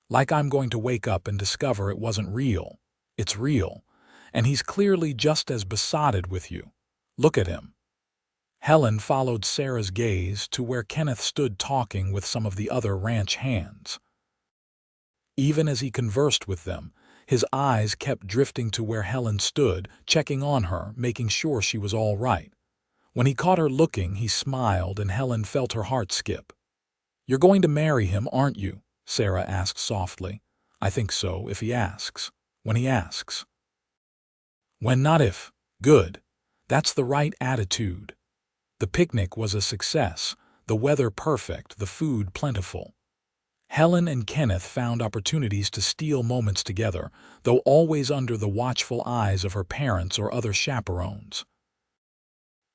Like I'm going to wake up and discover it wasn't real. It's real. And he's clearly just as besotted with you. Look at him. Helen followed Sarah's gaze to where Kenneth stood talking with some of the other ranch hands. Even as he conversed with them, his eyes kept drifting to where Helen stood, checking on her, making sure she was all right. When he caught her looking, he smiled and Helen felt her heart skip. "You're going to marry him, aren't you?" Sarah asked softly. "I think so, if he asks. When he asks." "When, not if. Good. That's the right attitude." The picnic was a success, the weather perfect, the food plentiful. Helen and Kenneth found opportunities to steal moments together, though always under the watchful eyes of her parents or other chaperones.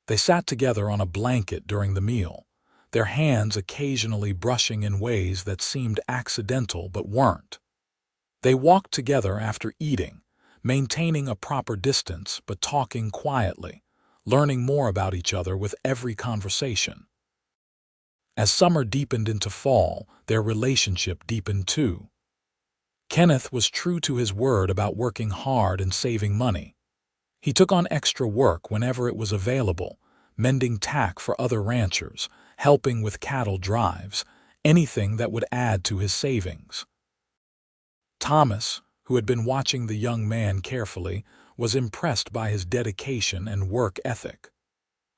They sat together on a blanket during the meal, their hands occasionally brushing in ways that seemed accidental but weren't. They walked together after eating, maintaining a proper distance but talking quietly, learning more about each other with every conversation. As summer deepened into fall, their relationship deepened too. Kenneth was true to his word about working hard and saving money. He took on extra work whenever it was available, mending tack for other ranchers, helping with cattle drives, anything that would add to his savings. Thomas, who had been watching the young man carefully, was impressed by his dedication and work ethic.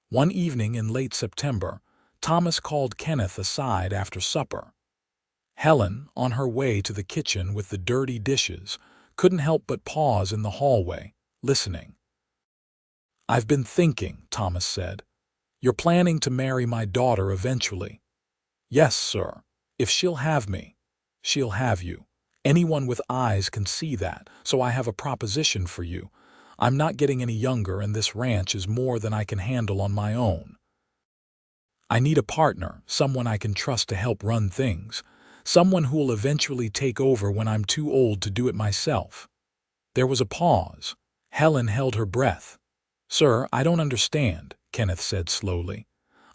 One evening in late September, Thomas called Kenneth aside after supper. Helen, on her way to the kitchen with the dirty dishes, couldn't help but pause in the hallway, listening. "I've been thinking," Thomas said. "You're planning to marry my daughter eventually." "Yes, sir. If she'll have me, she'll have you. Anyone with eyes can see that, so I have a proposition for you. I'm not getting any younger and this ranch is more than I can handle on my own. I need a partner, someone I can trust to help run things, someone who will eventually take over when I'm too old to do it myself." There was a pause. Helen held her breath. "Sir, I don't understand," Kenneth said slowly.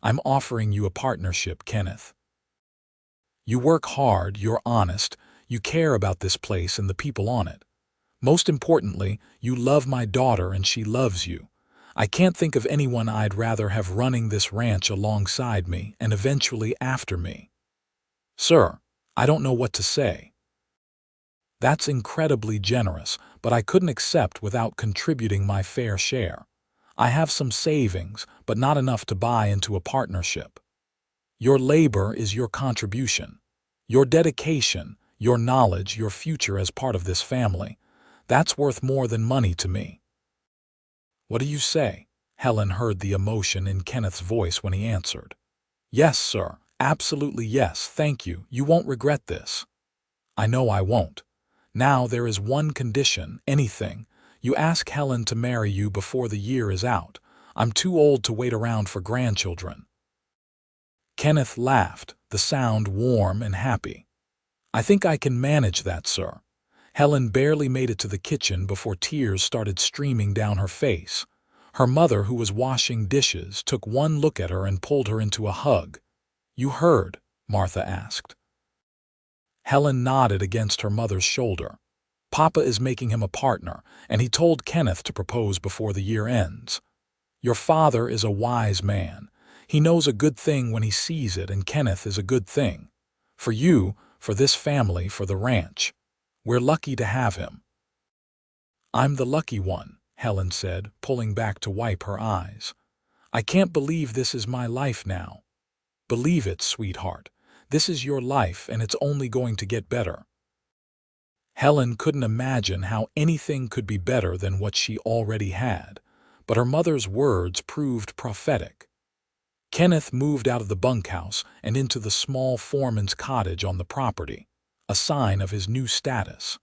"I'm offering you a partnership, Kenneth. You work hard, you're honest, you care about this place and the people on it. Most importantly, you love my daughter and she loves you. I can't think of anyone I'd rather have running this ranch alongside me and eventually after me. Sir, I don't know what to say. That's incredibly generous, but I couldn't accept without contributing my fair share. I have some savings, but not enough to buy into a partnership. Your labor is your contribution. Your dedication, your knowledge, your future as part of this family. That's worth more than money to me." "What do you say?" Helen heard the emotion in Kenneth's voice when he answered. "Yes, sir. Absolutely yes. Thank you. You won't regret this." "I know I won't. Now there is one condition, anything. You ask Helen to marry you before the year is out. I'm too old to wait around for grandchildren." Kenneth laughed, the sound warm and happy. "I think I can manage that, sir." Helen barely made it to the kitchen before tears started streaming down her face. Her mother, who was washing dishes, took one look at her and pulled her into a hug. "You heard?" Martha asked. Helen nodded against her mother's shoulder. "Papa is making him a partner, and he told Kenneth to propose before the year ends. Your father is a wise man. He knows a good thing when he sees it, and Kenneth is a good thing. For you, for this family, for the ranch. We're lucky to have him." "I'm the lucky one," Helen said, pulling back to wipe her eyes. "I can't believe this is my life now." "Believe it, sweetheart. This is your life, and it's only going to get better." Helen couldn't imagine how anything could be better than what she already had, but her mother's words proved prophetic. Kenneth moved out of the bunkhouse and into the small foreman's cottage on the property, a sign of his new status.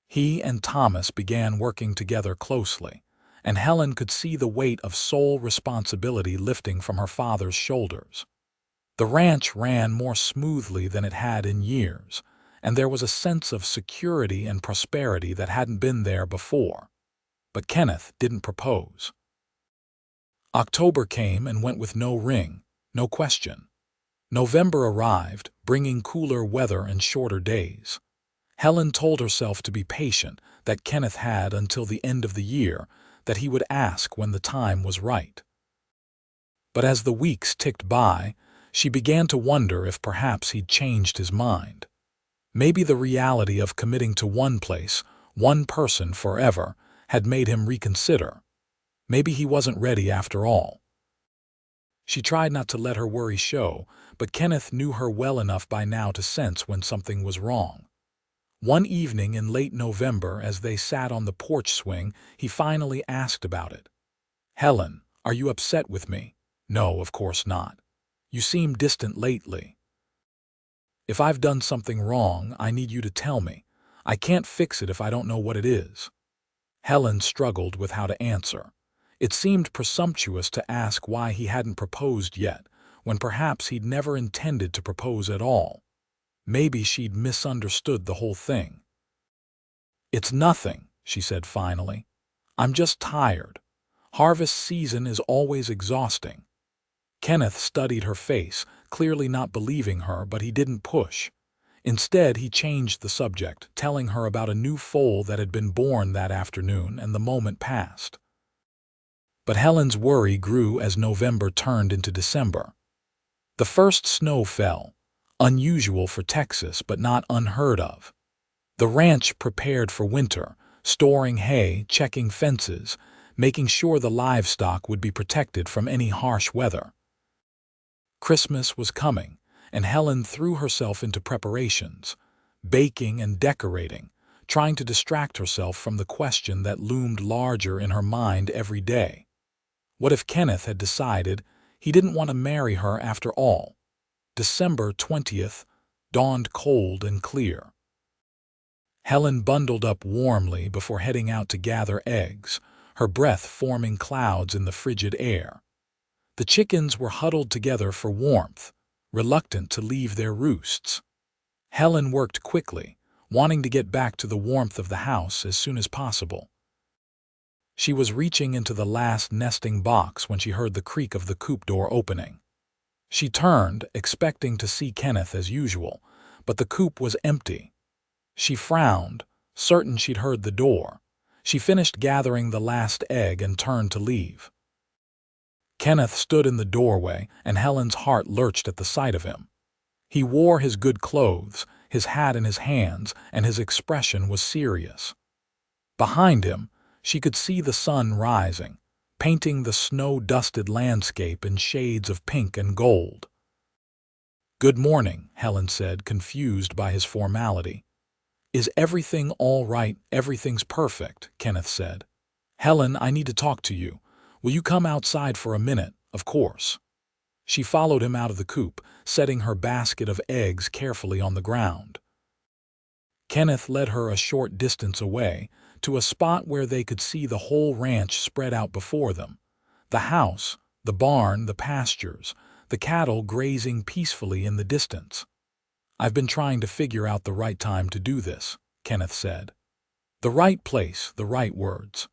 He and Thomas began working together closely, and Helen could see the weight of sole responsibility lifting from her father's shoulders. The ranch ran more smoothly than it had in years, and there was a sense of security and prosperity that hadn't been there before. But Kenneth didn't propose. October came and went with no ring, no question. November arrived, bringing cooler weather and shorter days. Helen told herself to be patient, that Kenneth had until the end of the year, that he would ask when the time was right. But as the weeks ticked by, she began to wonder if perhaps he'd changed his mind. Maybe the reality of committing to one place, one person forever, had made him reconsider. Maybe he wasn't ready after all. She tried not to let her worry show, but Kenneth knew her well enough by now to sense when something was wrong. One evening in late November, as they sat on the porch swing, he finally asked about it. "Helen, are you upset with me?" "No, of course not. You seem distant lately." "If I've done something wrong, I need you to tell me. I can't fix it if I don't know what it is." Helen struggled with how to answer. It seemed presumptuous to ask why he hadn't proposed yet, when perhaps he'd never intended to propose at all. Maybe she'd misunderstood the whole thing. "It's nothing," she said finally. "I'm just tired. Harvest season is always exhausting." Kenneth studied her face, clearly not believing her, but he didn't push. Instead, he changed the subject, telling her about a new foal that had been born that afternoon, and the moment passed. But Helen's worry grew as November turned into December. The first snow fell, unusual for Texas but not unheard of. The ranch prepared for winter, storing hay, checking fences, making sure the livestock would be protected from any harsh weather. Christmas was coming, and Helen threw herself into preparations, baking and decorating, trying to distract herself from the question that loomed larger in her mind every day. What if Kenneth had decided he didn't want to marry her after all? December 20th dawned cold and clear. Helen bundled up warmly before heading out to gather eggs, her breath forming clouds in the frigid air. The chickens were huddled together for warmth, reluctant to leave their roosts. Helen worked quickly, wanting to get back to the warmth of the house as soon as possible. She was reaching into the last nesting box when she heard the creak of the coop door opening. She turned, expecting to see Kenneth as usual, but the coop was empty. She frowned, certain she'd heard the door. She finished gathering the last egg and turned to leave. Kenneth stood in the doorway, and Helen's heart lurched at the sight of him. He wore his good clothes, his hat in his hands, and his expression was serious. Behind him, she could see the sun rising, painting the snow-dusted landscape in shades of pink and gold. "Good morning," Helen said, confused by his formality. "Is everything all right?" "Everything's perfect," Kenneth said. "Helen, I need to talk to you. Will you come outside for a minute?" "Of course." She followed him out of the coop, setting her basket of eggs carefully on the ground. Kenneth led her a short distance away, to a spot where they could see the whole ranch spread out before them. The house, the barn, the pastures, the cattle grazing peacefully in the distance. "I've been trying to figure out the right time to do this," Kenneth said. "The right place, the right words.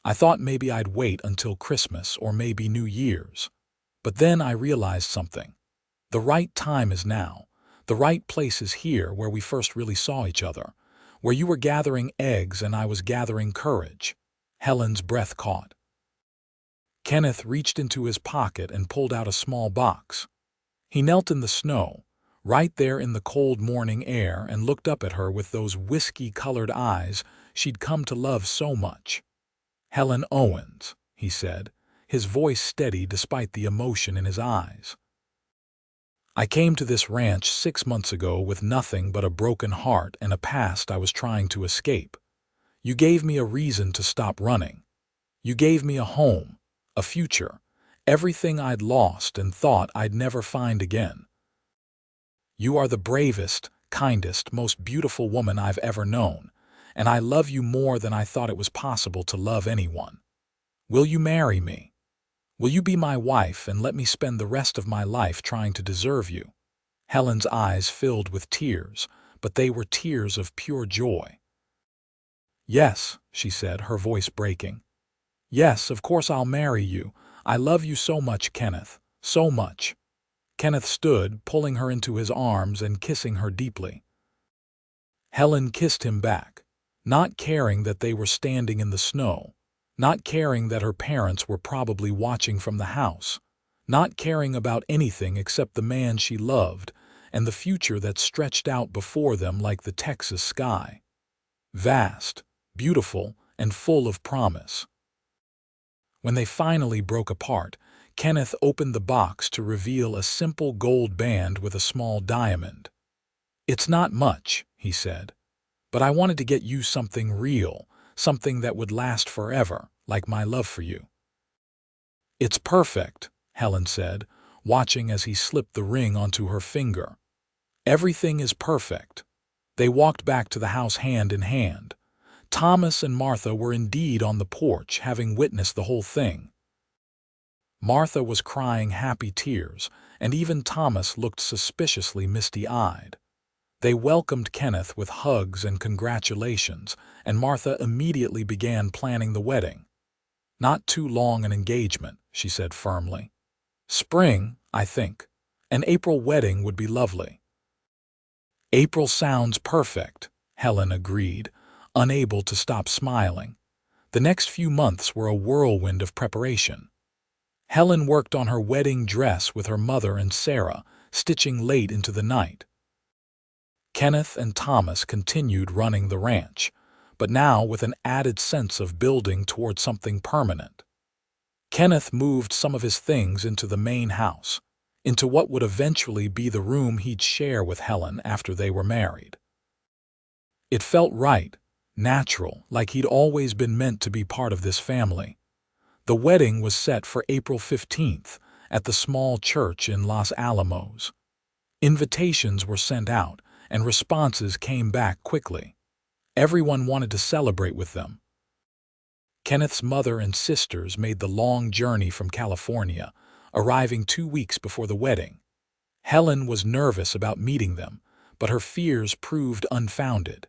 I thought maybe I'd wait until Christmas or maybe New Year's. But then I realized something. The right time is now. The right place is here, where we first really saw each other, where you were gathering eggs and I was gathering courage." Helen's breath caught. Kenneth reached into his pocket and pulled out a small box. He knelt in the snow, right there in the cold morning air, and looked up at her with those whiskey-colored eyes she'd come to love so much. "Helen Owens," he said, his voice steady despite the emotion in his eyes. "I came to this ranch 6 months ago with nothing but a broken heart and a past I was trying to escape. You gave me a reason to stop running. You gave me a home, a future, everything I'd lost and thought I'd never find again. You are the bravest, kindest, most beautiful woman I've ever known, and I love you more than I thought it was possible to love anyone. Will you marry me? Will you be my wife and let me spend the rest of my life trying to deserve you?" Helen's eyes filled with tears, but they were tears of pure joy. "Yes," she said, her voice breaking. "Yes, of course I'll marry you. I love you so much, Kenneth, so much." Kenneth stood, pulling her into his arms and kissing her deeply. Helen kissed him back, not caring that they were standing in the snow, not caring that her parents were probably watching from the house, not caring about anything except the man she loved and the future that stretched out before them like the Texas sky. Vast, beautiful, and full of promise. When they finally broke apart, Kenneth opened the box to reveal a simple gold band with a small diamond. "It's not much," he said, "but I wanted to get you something real, something that would last forever, like my love for you." "It's perfect," Helen said, watching as he slipped the ring onto her finger. "Everything is perfect." They walked back to the house hand in hand. Thomas and Martha were indeed on the porch, having witnessed the whole thing. Martha was crying happy tears, and even Thomas looked suspiciously misty-eyed. They welcomed Kenneth with hugs and congratulations, and Martha immediately began planning the wedding. "Not too long an engagement," she said firmly. "Spring, I think. An April wedding would be lovely." "April sounds perfect," Helen agreed, unable to stop smiling. The next few months were a whirlwind of preparation. Helen worked on her wedding dress with her mother and Sarah, stitching late into the night. Kenneth and Thomas continued running the ranch, but now with an added sense of building toward something permanent. Kenneth moved some of his things into the main house, into what would eventually be the room he'd share with Helen after they were married. It felt right, natural, like he'd always been meant to be part of this family. The wedding was set for April 15th at the small church in Los Alamos. Invitations were sent out, and responses came back quickly. Everyone wanted to celebrate with them. Kenneth's mother and sisters made the long journey from California, arriving 2 weeks before the wedding. Helen was nervous about meeting them, but her fears proved unfounded.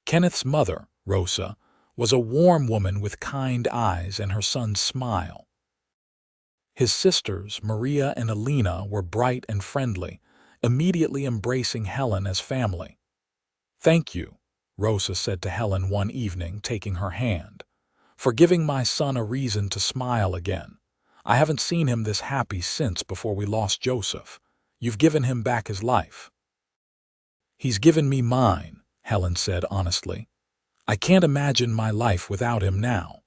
Kenneth's mother, Rosa, was a warm woman with kind eyes and her son's smile. His sisters, Maria and Alina, were bright and friendly, immediately embracing Helen as family. "Thank you," Rosa said to Helen one evening, taking her hand, "for giving my son a reason to smile again. I haven't seen him this happy since before we lost Joseph. You've given him back his life." "He's given me mine," Helen said honestly. "I can't imagine my life without him now."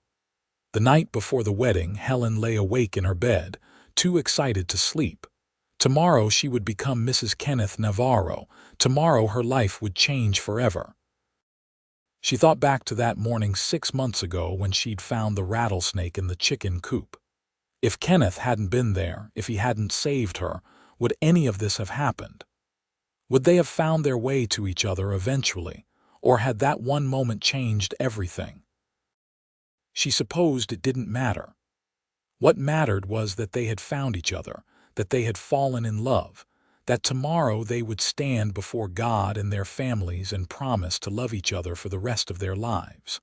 The night before the wedding, Helen lay awake in her bed, too excited to sleep. Tomorrow she would become Mrs. Kenneth Navarro. Tomorrow her life would change forever. She thought back to that morning 6 months ago when she'd found the rattlesnake in the chicken coop. If Kenneth hadn't been there, if he hadn't saved her, would any of this have happened? Would they have found their way to each other eventually, or had that one moment changed everything? She supposed it didn't matter. What mattered was that they had found each other, that they had fallen in love, that tomorrow they would stand before God and their families and promise to love each other for the rest of their lives.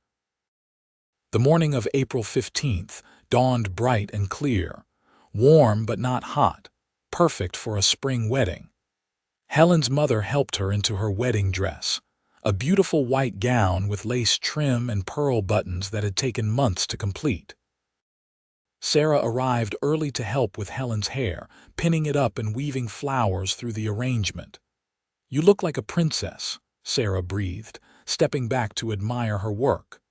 The morning of April 15th dawned bright and clear, warm but not hot, perfect for a spring wedding. Helen's mother helped her into her wedding dress, a beautiful white gown with lace trim and pearl buttons that had taken months to complete. Sarah arrived early to help with Helen's hair, pinning it up and weaving flowers through the arrangement. "You look like a princess," Sarah breathed, stepping back to admire her work.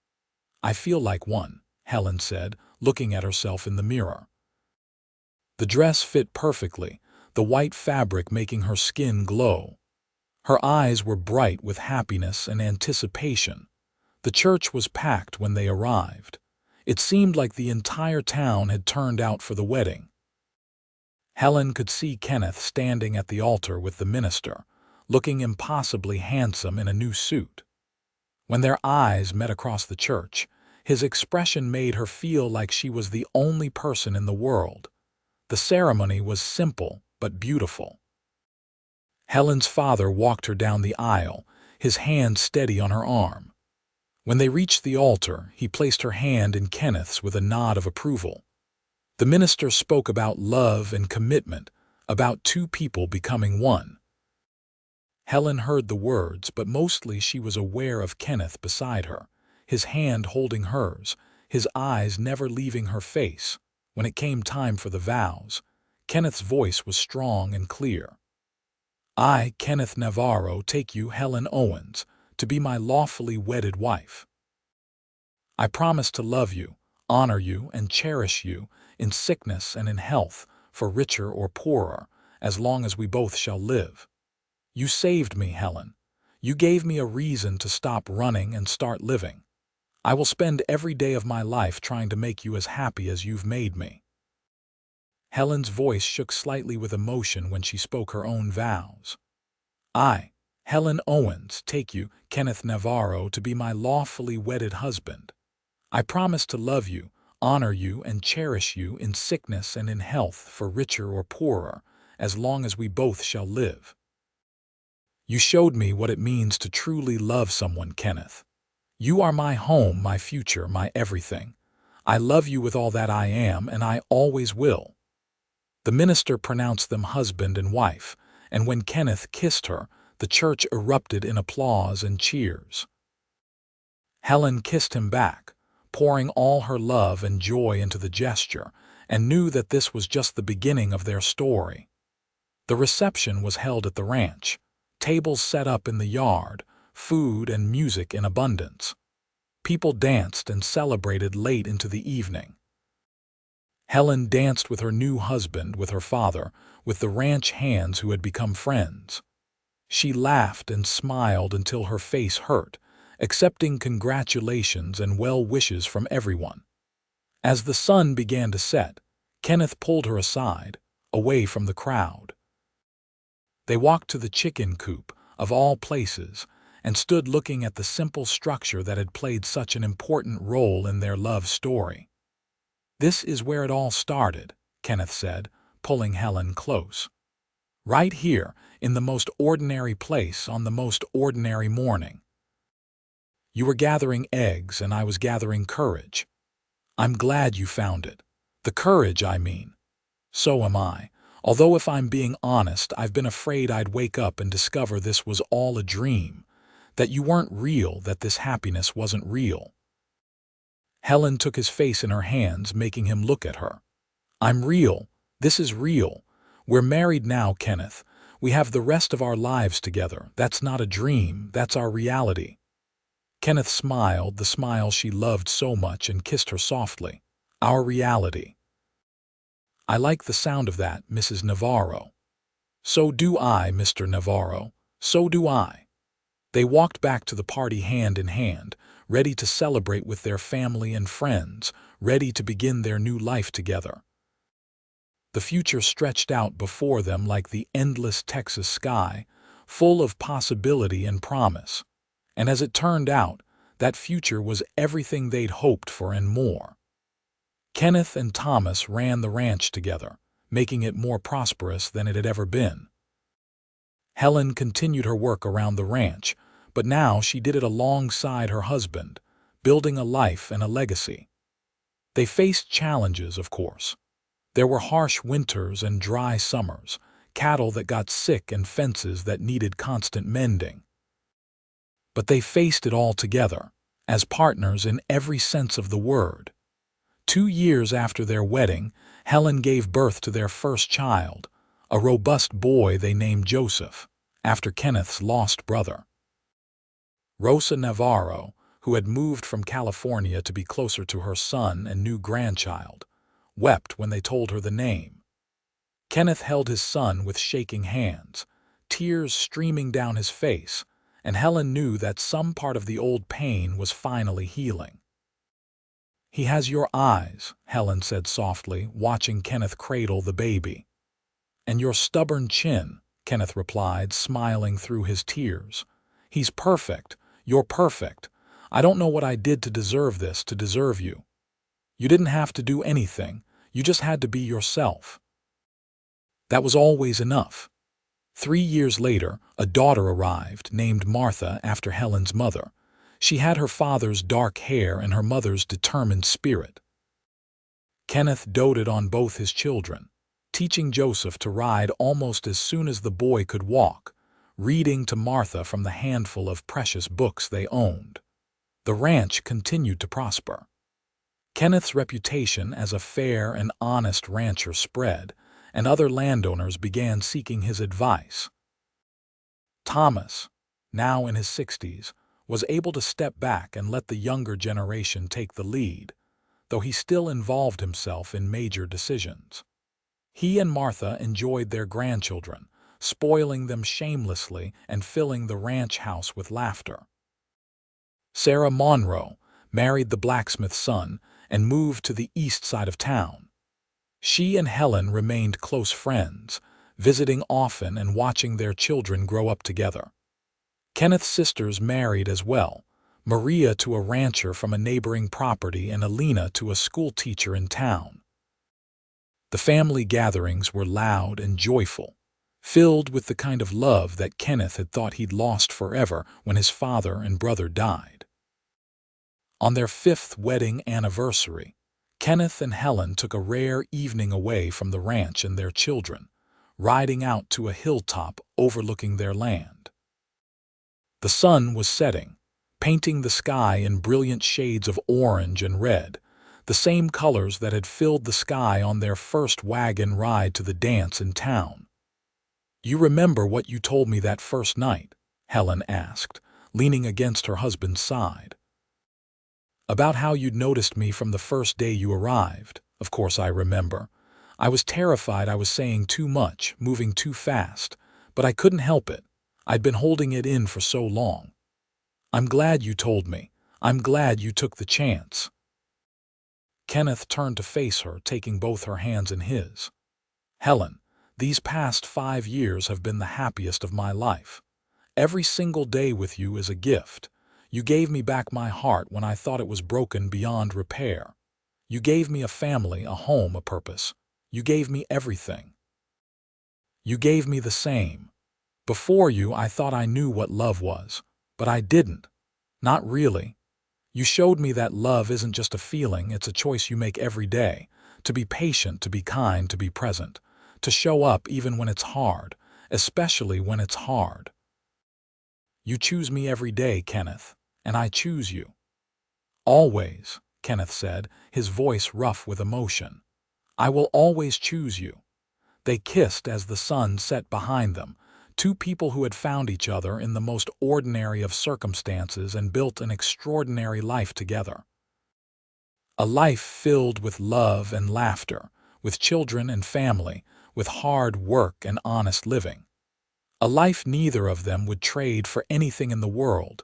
"I feel like one," Helen said, looking at herself in the mirror. The dress fit perfectly, the white fabric making her skin glow. Her eyes were bright with happiness and anticipation. The church was packed when they arrived. It seemed like the entire town had turned out for the wedding. Helen could see Kenneth standing at the altar with the minister, looking impossibly handsome in a new suit. When their eyes met across the church, his expression made her feel like she was the only person in the world. The ceremony was simple but beautiful. Helen's father walked her down the aisle, his hand steady on her arm. When they reached the altar, he placed her hand in Kenneth's with a nod of approval. The minister spoke about love and commitment, about two people becoming one. Helen heard the words, but mostly she was aware of Kenneth beside her, his hand holding hers, his eyes never leaving her face. When it came time for the vows, Kenneth's voice was strong and clear. I, Kenneth Navarro, take you, Helen Owens, to be my lawfully wedded wife. I promise to love you, honor you, and cherish you in sickness and in health, for richer or poorer, as long as we both shall live. You saved me, Helen. You gave me a reason to stop running and start living. I will spend every day of my life trying to make you as happy as you've made me. Helen's voice shook slightly with emotion when she spoke her own vows. I, Helen Owens, take you, Kenneth Navarro, to be my lawfully wedded husband. I promise to love you, honor you, and cherish you in sickness and in health, for richer or poorer, as long as we both shall live. You showed me what it means to truly love someone, Kenneth. You are my home, my future, my everything. I love you with all that I am, and I always will. The minister pronounced them husband and wife, and when Kenneth kissed her, the church erupted in applause and cheers. Helen kissed him back, pouring all her love and joy into the gesture, and knew that this was just the beginning of their story. The reception was held at the ranch, tables set up in the yard, food and music in abundance. People danced and celebrated late into the evening. Helen danced with her new husband, with her father, with the ranch hands who had become friends. She laughed and smiled until her face hurt, accepting congratulations and well wishes from everyone. As the sun began to set, Kenneth pulled her aside, away from the crowd. They walked to the chicken coop, of all places, and stood looking at the simple structure that had played such an important role in their love story. This is where it all started, Kenneth said, pulling Helen close. Right here, in the most ordinary place on the most ordinary morning. You were gathering eggs and I was gathering courage. I'm glad you found it. The courage, I mean. So am I. Although if I'm being honest, I've been afraid I'd wake up and discover this was all a dream, that you weren't real, that this happiness wasn't real. Helen took his face in her hands, making him look at her. I'm real. This is real. We're married now, Kenneth. We have the rest of our lives together. That's not a dream. That's our reality. Kenneth smiled, the smile she loved so much, and kissed her softly. Our reality. I like the sound of that, Mrs. Navarro. So do I, Mr. Navarro. So do I. They walked back to the party hand in hand, ready to celebrate with their family and friends, ready to begin their new life together. The future stretched out before them like the endless Texas sky, full of possibility and promise. And as it turned out, that future was everything they'd hoped for and more. Kenneth and Thomas ran the ranch together, making it more prosperous than it had ever been. Helen continued her work around the ranch, but now she did it alongside her husband, building a life and a legacy. They faced challenges, of course. There were harsh winters and dry summers, cattle that got sick and fences that needed constant mending. But they faced it all together, as partners in every sense of the word. 2 years after their wedding, Helen gave birth to their first child, a robust boy they named Joseph, after Kenneth's lost brother. Rosa Navarro, who had moved from California to be closer to her son and new grandchild, wept when they told her the name. Kenneth held his son with shaking hands, tears streaming down his face, and Helen knew that some part of the old pain was finally healing. He has your eyes, Helen said softly, watching Kenneth cradle the baby. And your stubborn chin, Kenneth replied, smiling through his tears. He's perfect. You're perfect. I don't know what I did to deserve this, to deserve you. You didn't have to do anything. You just had to be yourself. That was always enough. 3 years later, a daughter arrived, named Martha after Helen's mother. She had her father's dark hair and her mother's determined spirit. Kenneth doted on both his children, teaching Joseph to ride almost as soon as the boy could walk, reading to Martha from the handful of precious books they owned. The ranch continued to prosper. Kenneth's reputation as a fair and honest rancher spread, and other landowners began seeking his advice. Thomas, now in his 60s, was able to step back and let the younger generation take the lead, though he still involved himself in major decisions. He and Martha enjoyed their grandchildren, spoiling them shamelessly and filling the ranch house with laughter. Sarah Monroe married the blacksmith's son and moved to the east side of town. She and Helen remained close friends, visiting often and watching their children grow up together. Kenneth's sisters married as well, Maria to a rancher from a neighboring property and Alina to a school teacher in town. The family gatherings were loud and joyful, filled with the kind of love that Kenneth had thought he'd lost forever when his father and brother died. On their 5th wedding anniversary, Kenneth and Helen took a rare evening away from the ranch and their children, riding out to a hilltop overlooking their land. The sun was setting, painting the sky in brilliant shades of orange and red, the same colors that had filled the sky on their first wagon ride to the dance in town. "You remember what you told me that first night?" Helen asked, leaning against her husband's side. "About how you'd noticed me from the first day you arrived." "Of course I remember. I was terrified I was saying too much, moving too fast, but I couldn't help it. I'd been holding it in for so long. I'm glad you told me. I'm glad you took the chance." Kenneth turned to face her, taking both her hands in his. "Helen, these past 5 years have been the happiest of my life. Every single day with you is a gift. You gave me back my heart when I thought it was broken beyond repair. You gave me a family, a home, a purpose. You gave me everything. You gave me the same. Before you, I thought I knew what love was, but I didn't. Not really. You showed me that love isn't just a feeling, it's a choice you make every day, to be patient, to be kind, to be present, to show up even when it's hard, especially when it's hard. You choose me every day, Kenneth, and I choose you." "Always," Kenneth said, his voice rough with emotion. "I will always choose you." They kissed as the sun set behind them, two people who had found each other in the most ordinary of circumstances and built an extraordinary life together. A life filled with love and laughter, with children and family, with hard work and honest living. A life neither of them would trade for anything in the world.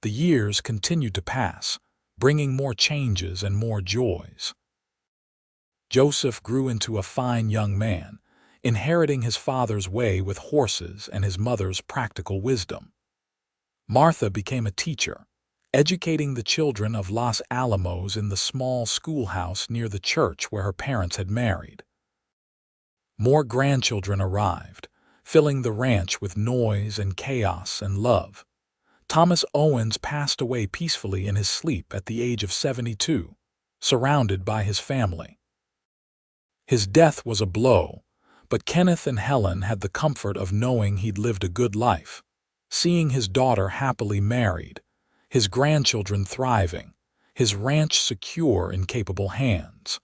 The years continued to pass, bringing more changes and more joys. Joseph grew into a fine young man, inheriting his father's way with horses and his mother's practical wisdom. Martha became a teacher, educating the children of Los Alamos in the small schoolhouse near the church where her parents had married. More grandchildren arrived, filling the ranch with noise and chaos and love. Thomas Owens passed away peacefully in his sleep at the age of 72, surrounded by his family. His death was a blow, but Kenneth and Helen had the comfort of knowing he'd lived a good life, seeing his daughter happily married, his grandchildren thriving, his ranch secure in capable hands.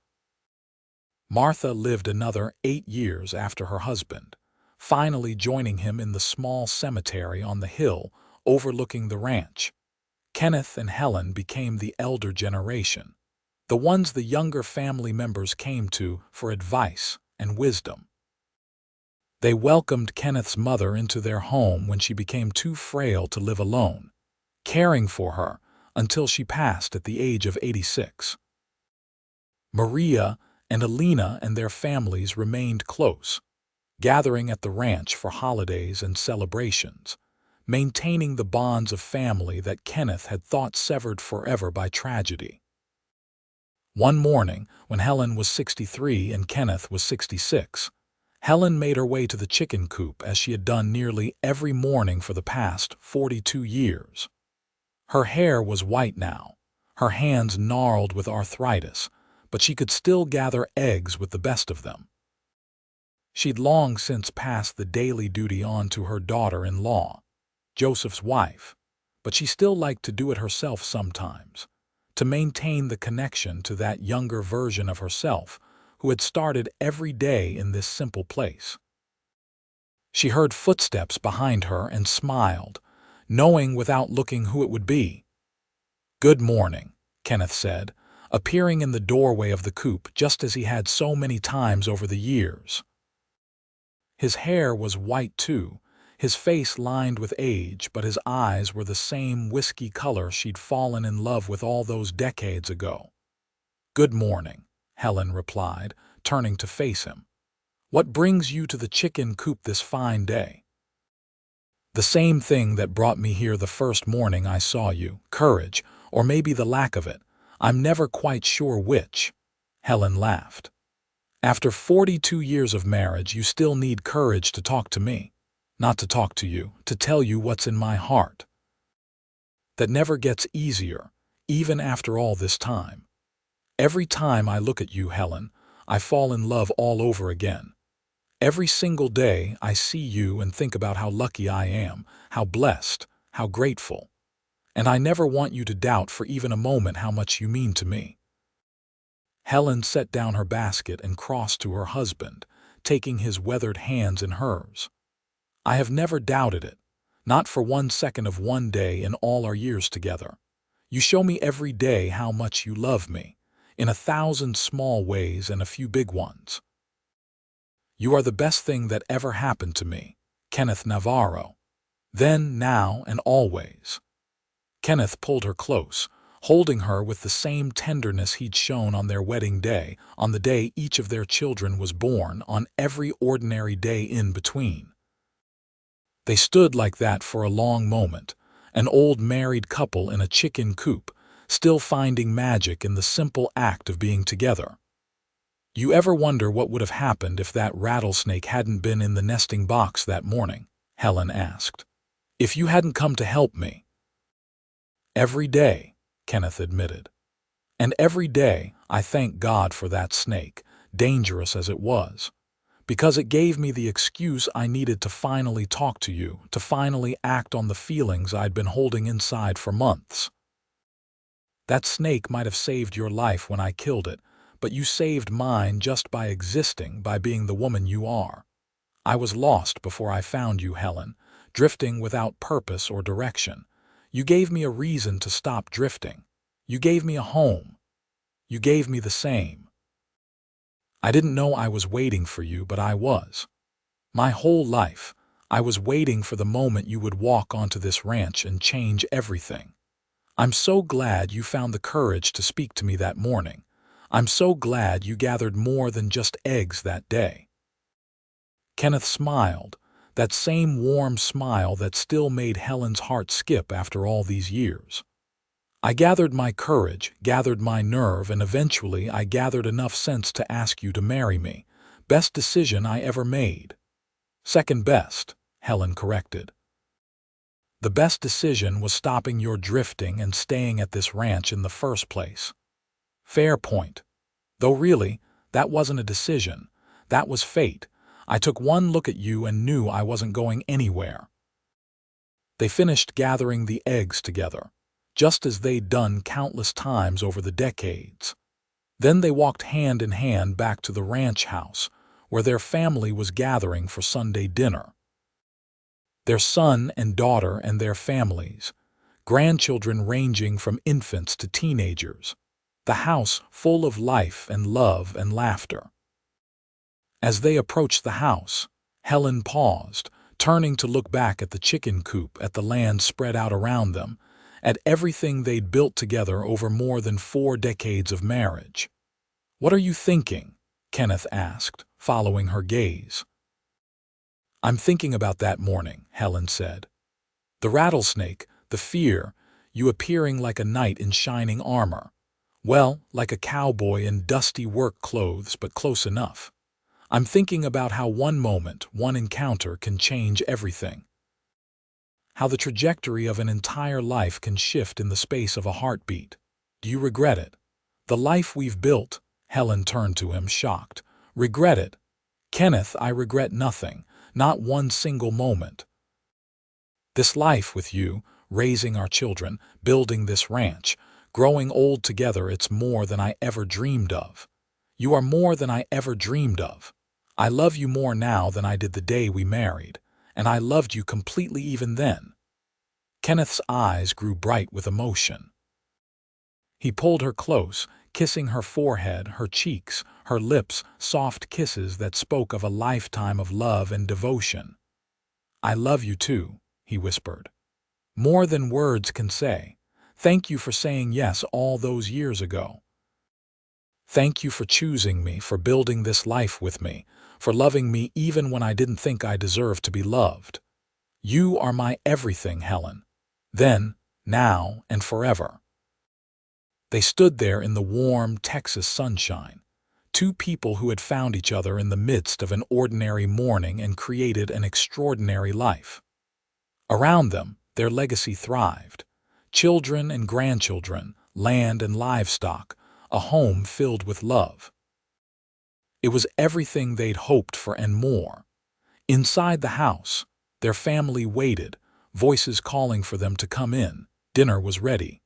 Martha lived another 8 years after her husband, finally joining him in the small cemetery on the hill overlooking the ranch. Kenneth and Helen became the elder generation, the ones the younger family members came to for advice and wisdom. They welcomed Kenneth's mother into their home when she became too frail to live alone, caring for her until she passed at the age of 86. Maria and Alina and their families remained close, gathering at the ranch for holidays and celebrations, maintaining the bonds of family that Kenneth had thought severed forever by tragedy. One morning, when Helen was 63 and Kenneth was 66, Helen made her way to the chicken coop as she had done nearly every morning for the past 42 years. Her hair was white now, her hands gnarled with arthritis, but she could still gather eggs with the best of them. She'd long since passed the daily duty on to her daughter-in-law, Joseph's wife, but she still liked to do it herself sometimes, to maintain the connection to that younger version of herself who had started every day in this simple place. She heard footsteps behind her and smiled, knowing without looking who it would be. "Good morning," Kenneth said, appearing in the doorway of the coop just as he had so many times over the years. His hair was white too, his face lined with age, but his eyes were the same whiskey color she'd fallen in love with all those decades ago. "Good morning," Helen replied, turning to face him. "What brings you to the chicken coop this fine day?" "The same thing that brought me here the first morning I saw you, courage, or maybe the lack of it. I'm never quite sure which." Helen laughed. "After 42 years of marriage, you still need courage to talk to me. Not to talk to you, to tell you what's in my heart. That never gets easier, even after all this time. Every time I look at you, Helen, I fall in love all over again. Every single day I see you and think about how lucky I am, how blessed, how grateful. And I never want you to doubt for even a moment how much you mean to me." Helen set down her basket and crossed to her husband, taking his weathered hands in hers. "I have never doubted it, not for 1 second of one day in all our years together. You show me every day how much you love me, in 1,000 small ways and a few big ones. You are the best thing that ever happened to me, Kenneth Navarro. Then, now, and always." Kenneth pulled her close, holding her with the same tenderness he'd shown on their wedding day, on the day each of their children was born, on every ordinary day in between. They stood like that for a long moment, an old married couple in a chicken coop, still finding magic in the simple act of being together. "You ever wonder what would have happened if that rattlesnake hadn't been in the nesting box that morning?" Helen asked. "If you hadn't come to help me?" "Every day," Kenneth admitted. "And every day I thank God for that snake, dangerous as it was, because it gave me the excuse I needed to finally talk to you, to finally act on the feelings I'd been holding inside for months. That snake might have saved your life when I killed it, but you saved mine just by existing, by being the woman you are. I was lost before I found you, Helen, drifting without purpose or direction. You gave me a reason to stop drifting. You gave me a home. You gave me the same. I didn't know I was waiting for you, but I was. My whole life, I was waiting for the moment you would walk onto this ranch and change everything. I'm so glad you found the courage to speak to me that morning. I'm so glad you gathered more than just eggs that day." Kenneth smiled, that same warm smile that still made Helen's heart skip after all these years. "I gathered my courage, gathered my nerve, and eventually I gathered enough sense to ask you to marry me. Best decision I ever made." "Second best," Helen corrected. "The best decision was stopping your drifting and staying at this ranch in the first place." "Fair point. Though really, that wasn't a decision. That was fate. I took one look at you and knew I wasn't going anywhere." They finished gathering the eggs together, just as they'd done countless times over the decades. Then they walked hand in hand back to the ranch house, where their family was gathering for Sunday dinner. Their son and daughter and their families, grandchildren ranging from infants to teenagers, the house full of life and love and laughter. As they approached the house, Helen paused, turning to look back at the chicken coop, at the land spread out around them, at everything they'd built together over more than 4 decades of marriage. "What are you thinking?" Kenneth asked, following her gaze. "I'm thinking about that morning," Helen said. "The rattlesnake, the fear, you appearing like a knight in shining armor. Well, like a cowboy in dusty work clothes, but close enough. I'm thinking about how one moment, one encounter can change everything. How the trajectory of an entire life can shift in the space of a heartbeat. Do you regret it? The life we've built? Helen turned to him, shocked. Regret it? Kenneth, I regret nothing, not one single moment. This life with you, raising our children, building this ranch, growing old together, it's more than I ever dreamed of. You are more than I ever dreamed of. I love you more now than I did the day we married, and I loved you completely even then. Kenneth's eyes grew bright with emotion. He pulled her close, kissing her forehead, her cheeks, her lips, soft kisses that spoke of a lifetime of love and devotion. I love you too, he whispered. More than words can say. Thank you for saying yes all those years ago. Thank you for choosing me, for building this life with me, for loving me even when I didn't think I deserved to be loved. You are my everything, Helen. Then, now, and forever. They stood there in the warm Texas sunshine, two people who had found each other in the midst of an ordinary morning and created an extraordinary life. Around them, their legacy thrived. Children and grandchildren, land and livestock, a home filled with love. It was everything they'd hoped for and more. Inside the house, their family waited, voices calling for them to come in. Dinner was ready.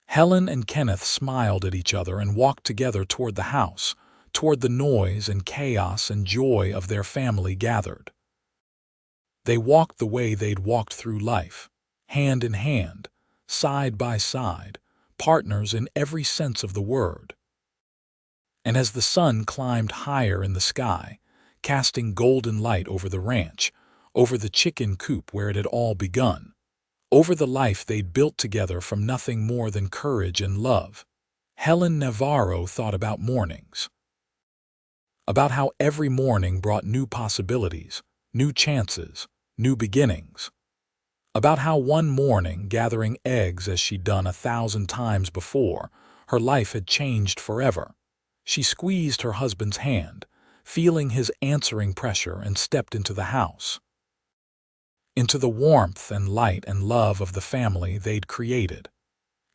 Helen and Kenneth smiled at each other and walked together toward the house, toward the noise and chaos and joy of their family gathered. They walked the way they'd walked through life, hand in hand, side by side, partners in every sense of the word. And as the sun climbed higher in the sky, casting golden light over the ranch, over the chicken coop where it had all begun, over the life they'd built together from nothing more than courage and love, Helen Navarro thought about mornings. About how every morning brought new possibilities, new chances, new beginnings. About how one morning, gathering eggs as she'd done 1,000 times before, her life had changed forever. She squeezed her husband's hand, feeling his answering pressure, and stepped into the house. Into the warmth and light and love of the family they'd created.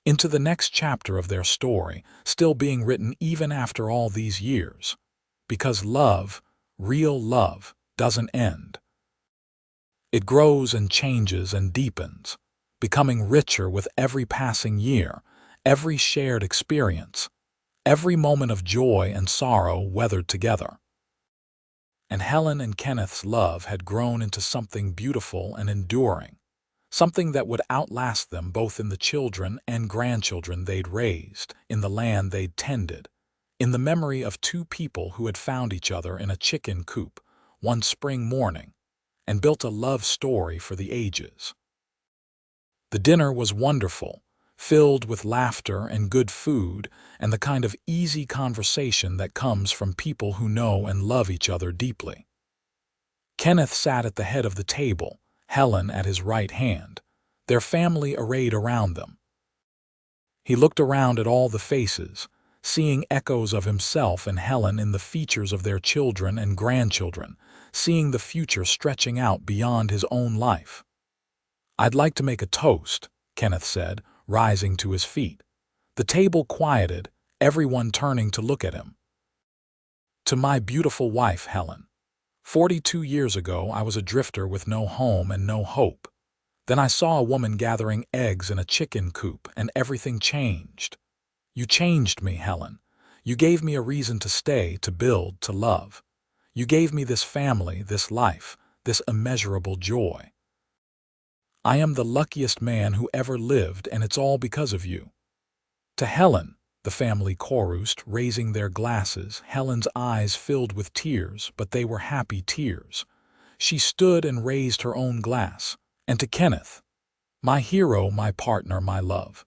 Into the next chapter of their story, still being written even after all these years. Because love, real love, doesn't end. It grows and changes and deepens, becoming richer with every passing year, every shared experience, every moment of joy and sorrow weathered together. And Helen and Kenneth's love had grown into something beautiful and enduring, something that would outlast them both in the children and grandchildren they'd raised, in the land they'd tended, in the memory of two people who had found each other in a chicken coop one spring morning and built a love story for the ages. The dinner was wonderful, filled with laughter and good food and the kind of easy conversation that comes from people who know and love each other deeply. Kenneth sat at the head of the table, Helen at his right hand, their family arrayed around them. He looked around at all the faces, seeing echoes of himself and Helen in the features of their children and grandchildren, seeing the future stretching out beyond his own life. I'd like to make a toast, Kenneth said, rising to his feet. The table quieted, everyone turning to look at him. To my beautiful wife, Helen. 42 years ago, I was a drifter with no home and no hope. Then I saw a woman gathering eggs in a chicken coop, and everything changed. You changed me, Helen. You gave me a reason to stay, to build, to love. You gave me this family, this life, this immeasurable joy. I am the luckiest man who ever lived, and it's all because of you. To Helen, the family chorused, raising their glasses. Helen's eyes filled with tears, but they were happy tears. She stood and raised her own glass. And to Kenneth, my hero, my partner, my love.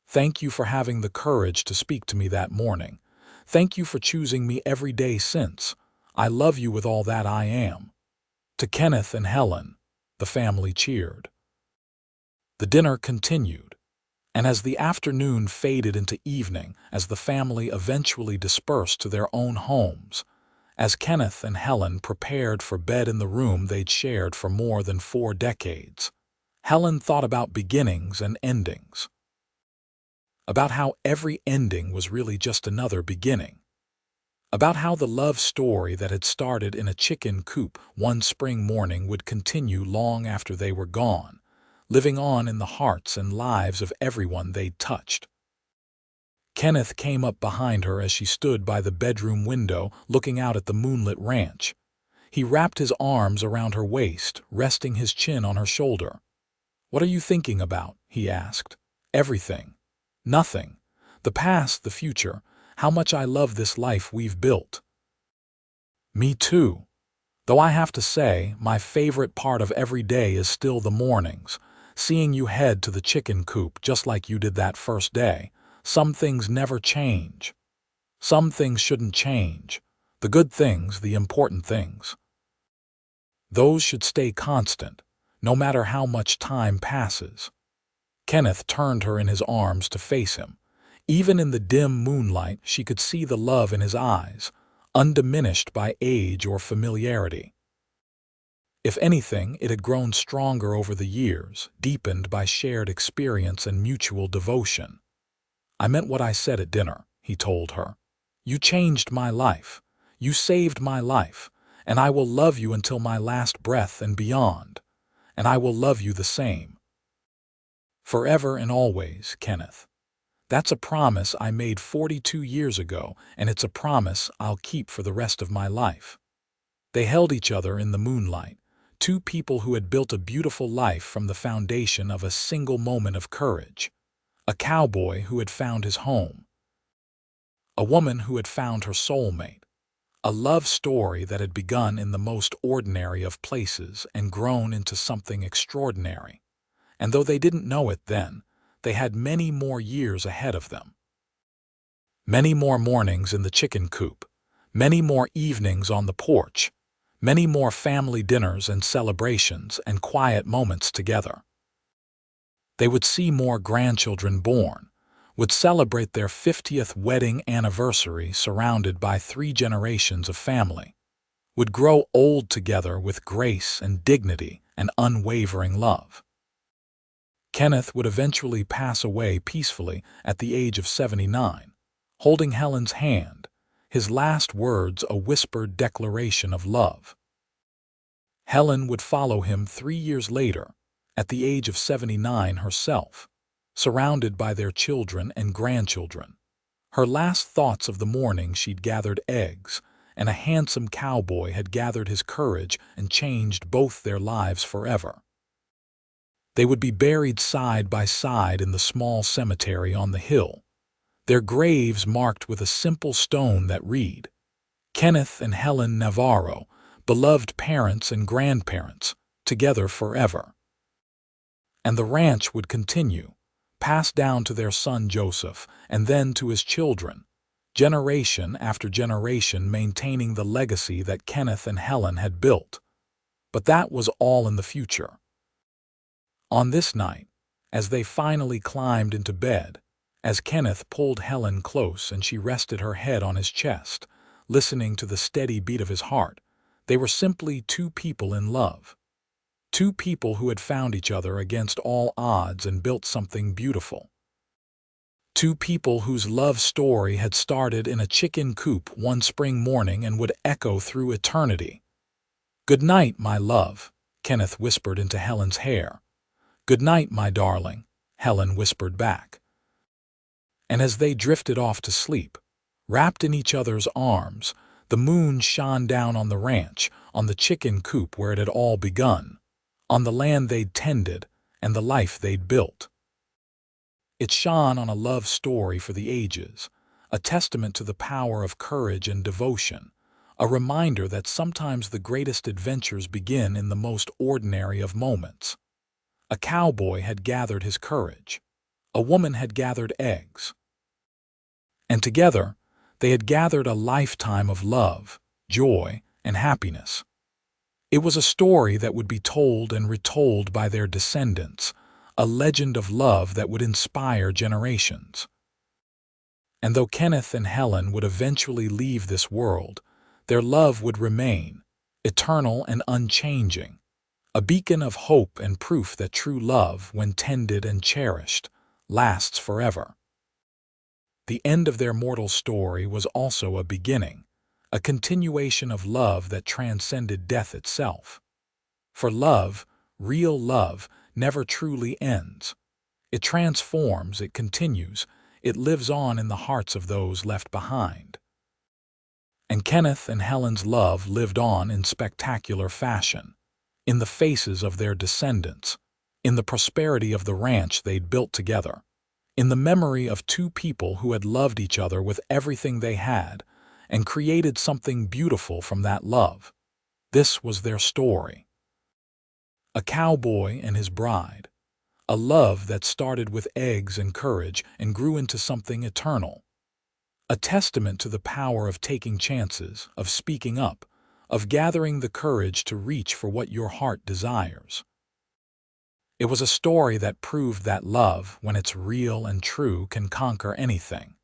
Thank you for having the courage to speak to me that morning. Thank you for choosing me every day since. I love you with all that I am. To Kenneth and Helen, the family cheered. The dinner continued, and as the afternoon faded into evening, as the family eventually dispersed to their own homes, as Kenneth and Helen prepared for bed in the room they'd shared for more than 4 decades. Helen thought about beginnings and endings, about how every ending was really just another beginning, about how the love story that had started in a chicken coop one spring morning would continue long after they were gone, living on in the hearts and lives of everyone they'd touched. Kenneth came up behind her as she stood by the bedroom window looking out at the moonlit ranch. He wrapped his arms around her waist, resting his chin on her shoulder. "What are you thinking about?" he asked. "Everything. Nothing. The past, the future. How much I love this life we've built." "Me too. Though I have to say, my favorite part of every day is still the mornings, seeing you head to the chicken coop just like you did that first day. Some things never change. Some things shouldn't change. The good things, the important things. Those should stay constant, no matter how much time passes." Kenneth turned her in his arms to face him. Even in the dim moonlight, she could see the love in his eyes, undiminished by age or familiarity. If anything, it had grown stronger over the years, deepened by shared experience and mutual devotion. "I meant what I said at dinner," he told her. "You changed my life. You saved my life, and I will love you until my last breath and beyond. And I will love you the same. Forever and always, Kenneth. That's a promise I made 42 years ago, and it's a promise I'll keep for the rest of my life." They held each other in the moonlight, two people who had built a beautiful life from the foundation of a single moment of courage. A cowboy who had found his home. A woman who had found her soulmate. A love story that had begun in the most ordinary of places and grown into something extraordinary. And though they didn't know it then, they had many more years ahead of them. Many more mornings in the chicken coop, many more evenings on the porch, many more family dinners and celebrations and quiet moments together. They would see more grandchildren born, would celebrate their 50th wedding anniversary surrounded by 3 generations of family, would grow old together with grace and dignity and unwavering love. Kenneth would eventually pass away peacefully at the age of 79, holding Helen's hand, his last words a whispered declaration of love. Helen would follow him 3 years later, at the age of 79 herself, surrounded by their children and grandchildren. Her last thoughts of the morning she'd gathered eggs, and a handsome cowboy had gathered his courage and changed both their lives forever. They would be buried side by side in the small cemetery on the hill, their graves marked with a simple stone that read, "Kenneth and Helen Navarro, beloved parents and grandparents, together forever." And the ranch would continue, passed down to their son Joseph and then to his children, generation after generation maintaining the legacy that Kenneth and Helen had built. But that was all in the future. On this night, as they finally climbed into bed, as Kenneth pulled Helen close and she rested her head on his chest, listening to the steady beat of his heart, they were simply 2 people in love. 2 people who had found each other against all odds and built something beautiful. 2 people whose love story had started in a chicken coop one spring morning and would echo through eternity. "Good night, my love," Kenneth whispered into Helen's hair. "Good night, my darling," Helen whispered back. And as they drifted off to sleep, wrapped in each other's arms, the moon shone down on the ranch, on the chicken coop where it had all begun, on the land they'd tended and the life they'd built. It shone on a love story for the ages, a testament to the power of courage and devotion, a reminder that sometimes the greatest adventures begin in the most ordinary of moments. A cowboy had gathered his courage. A woman had gathered eggs. And together, they had gathered a lifetime of love, joy, and happiness. It was a story that would be told and retold by their descendants, a legend of love that would inspire generations. And though Kenneth and Helen would eventually leave this world, Their love would remain, eternal and unchanging, a beacon of hope and proof that true love, when tended and cherished, lasts forever. The end of their mortal story was also a beginning, a continuation of love that transcended death itself. For love, real love, never truly ends. It transforms, it continues, it lives on in the hearts of those left behind. And Kenneth and Helen's love lived on in spectacular fashion, in the faces of their descendants, in the prosperity of the ranch they'd built together, in the memory of two people who had loved each other with everything they had and created something beautiful from that love. This was their story. A cowboy and his bride. A love that started with eggs and courage and grew into something eternal. A testament to the power of taking chances, of speaking up, of gathering the courage to reach for what your heart desires. It was a story that proved that love, when it's real and true, can conquer anything,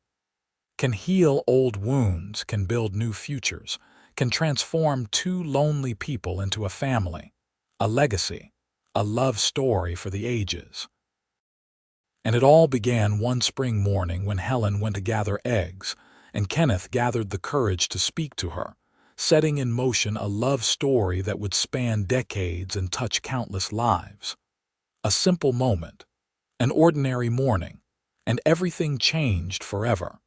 can heal old wounds, can build new futures, can transform two lonely people into a family, a legacy, a love story for the ages. And it all began one spring morning when Helen went to gather eggs, and Kenneth gathered the courage to speak to her, setting in motion a love story that would span decades and touch countless lives. A simple moment, an ordinary morning, and everything changed forever.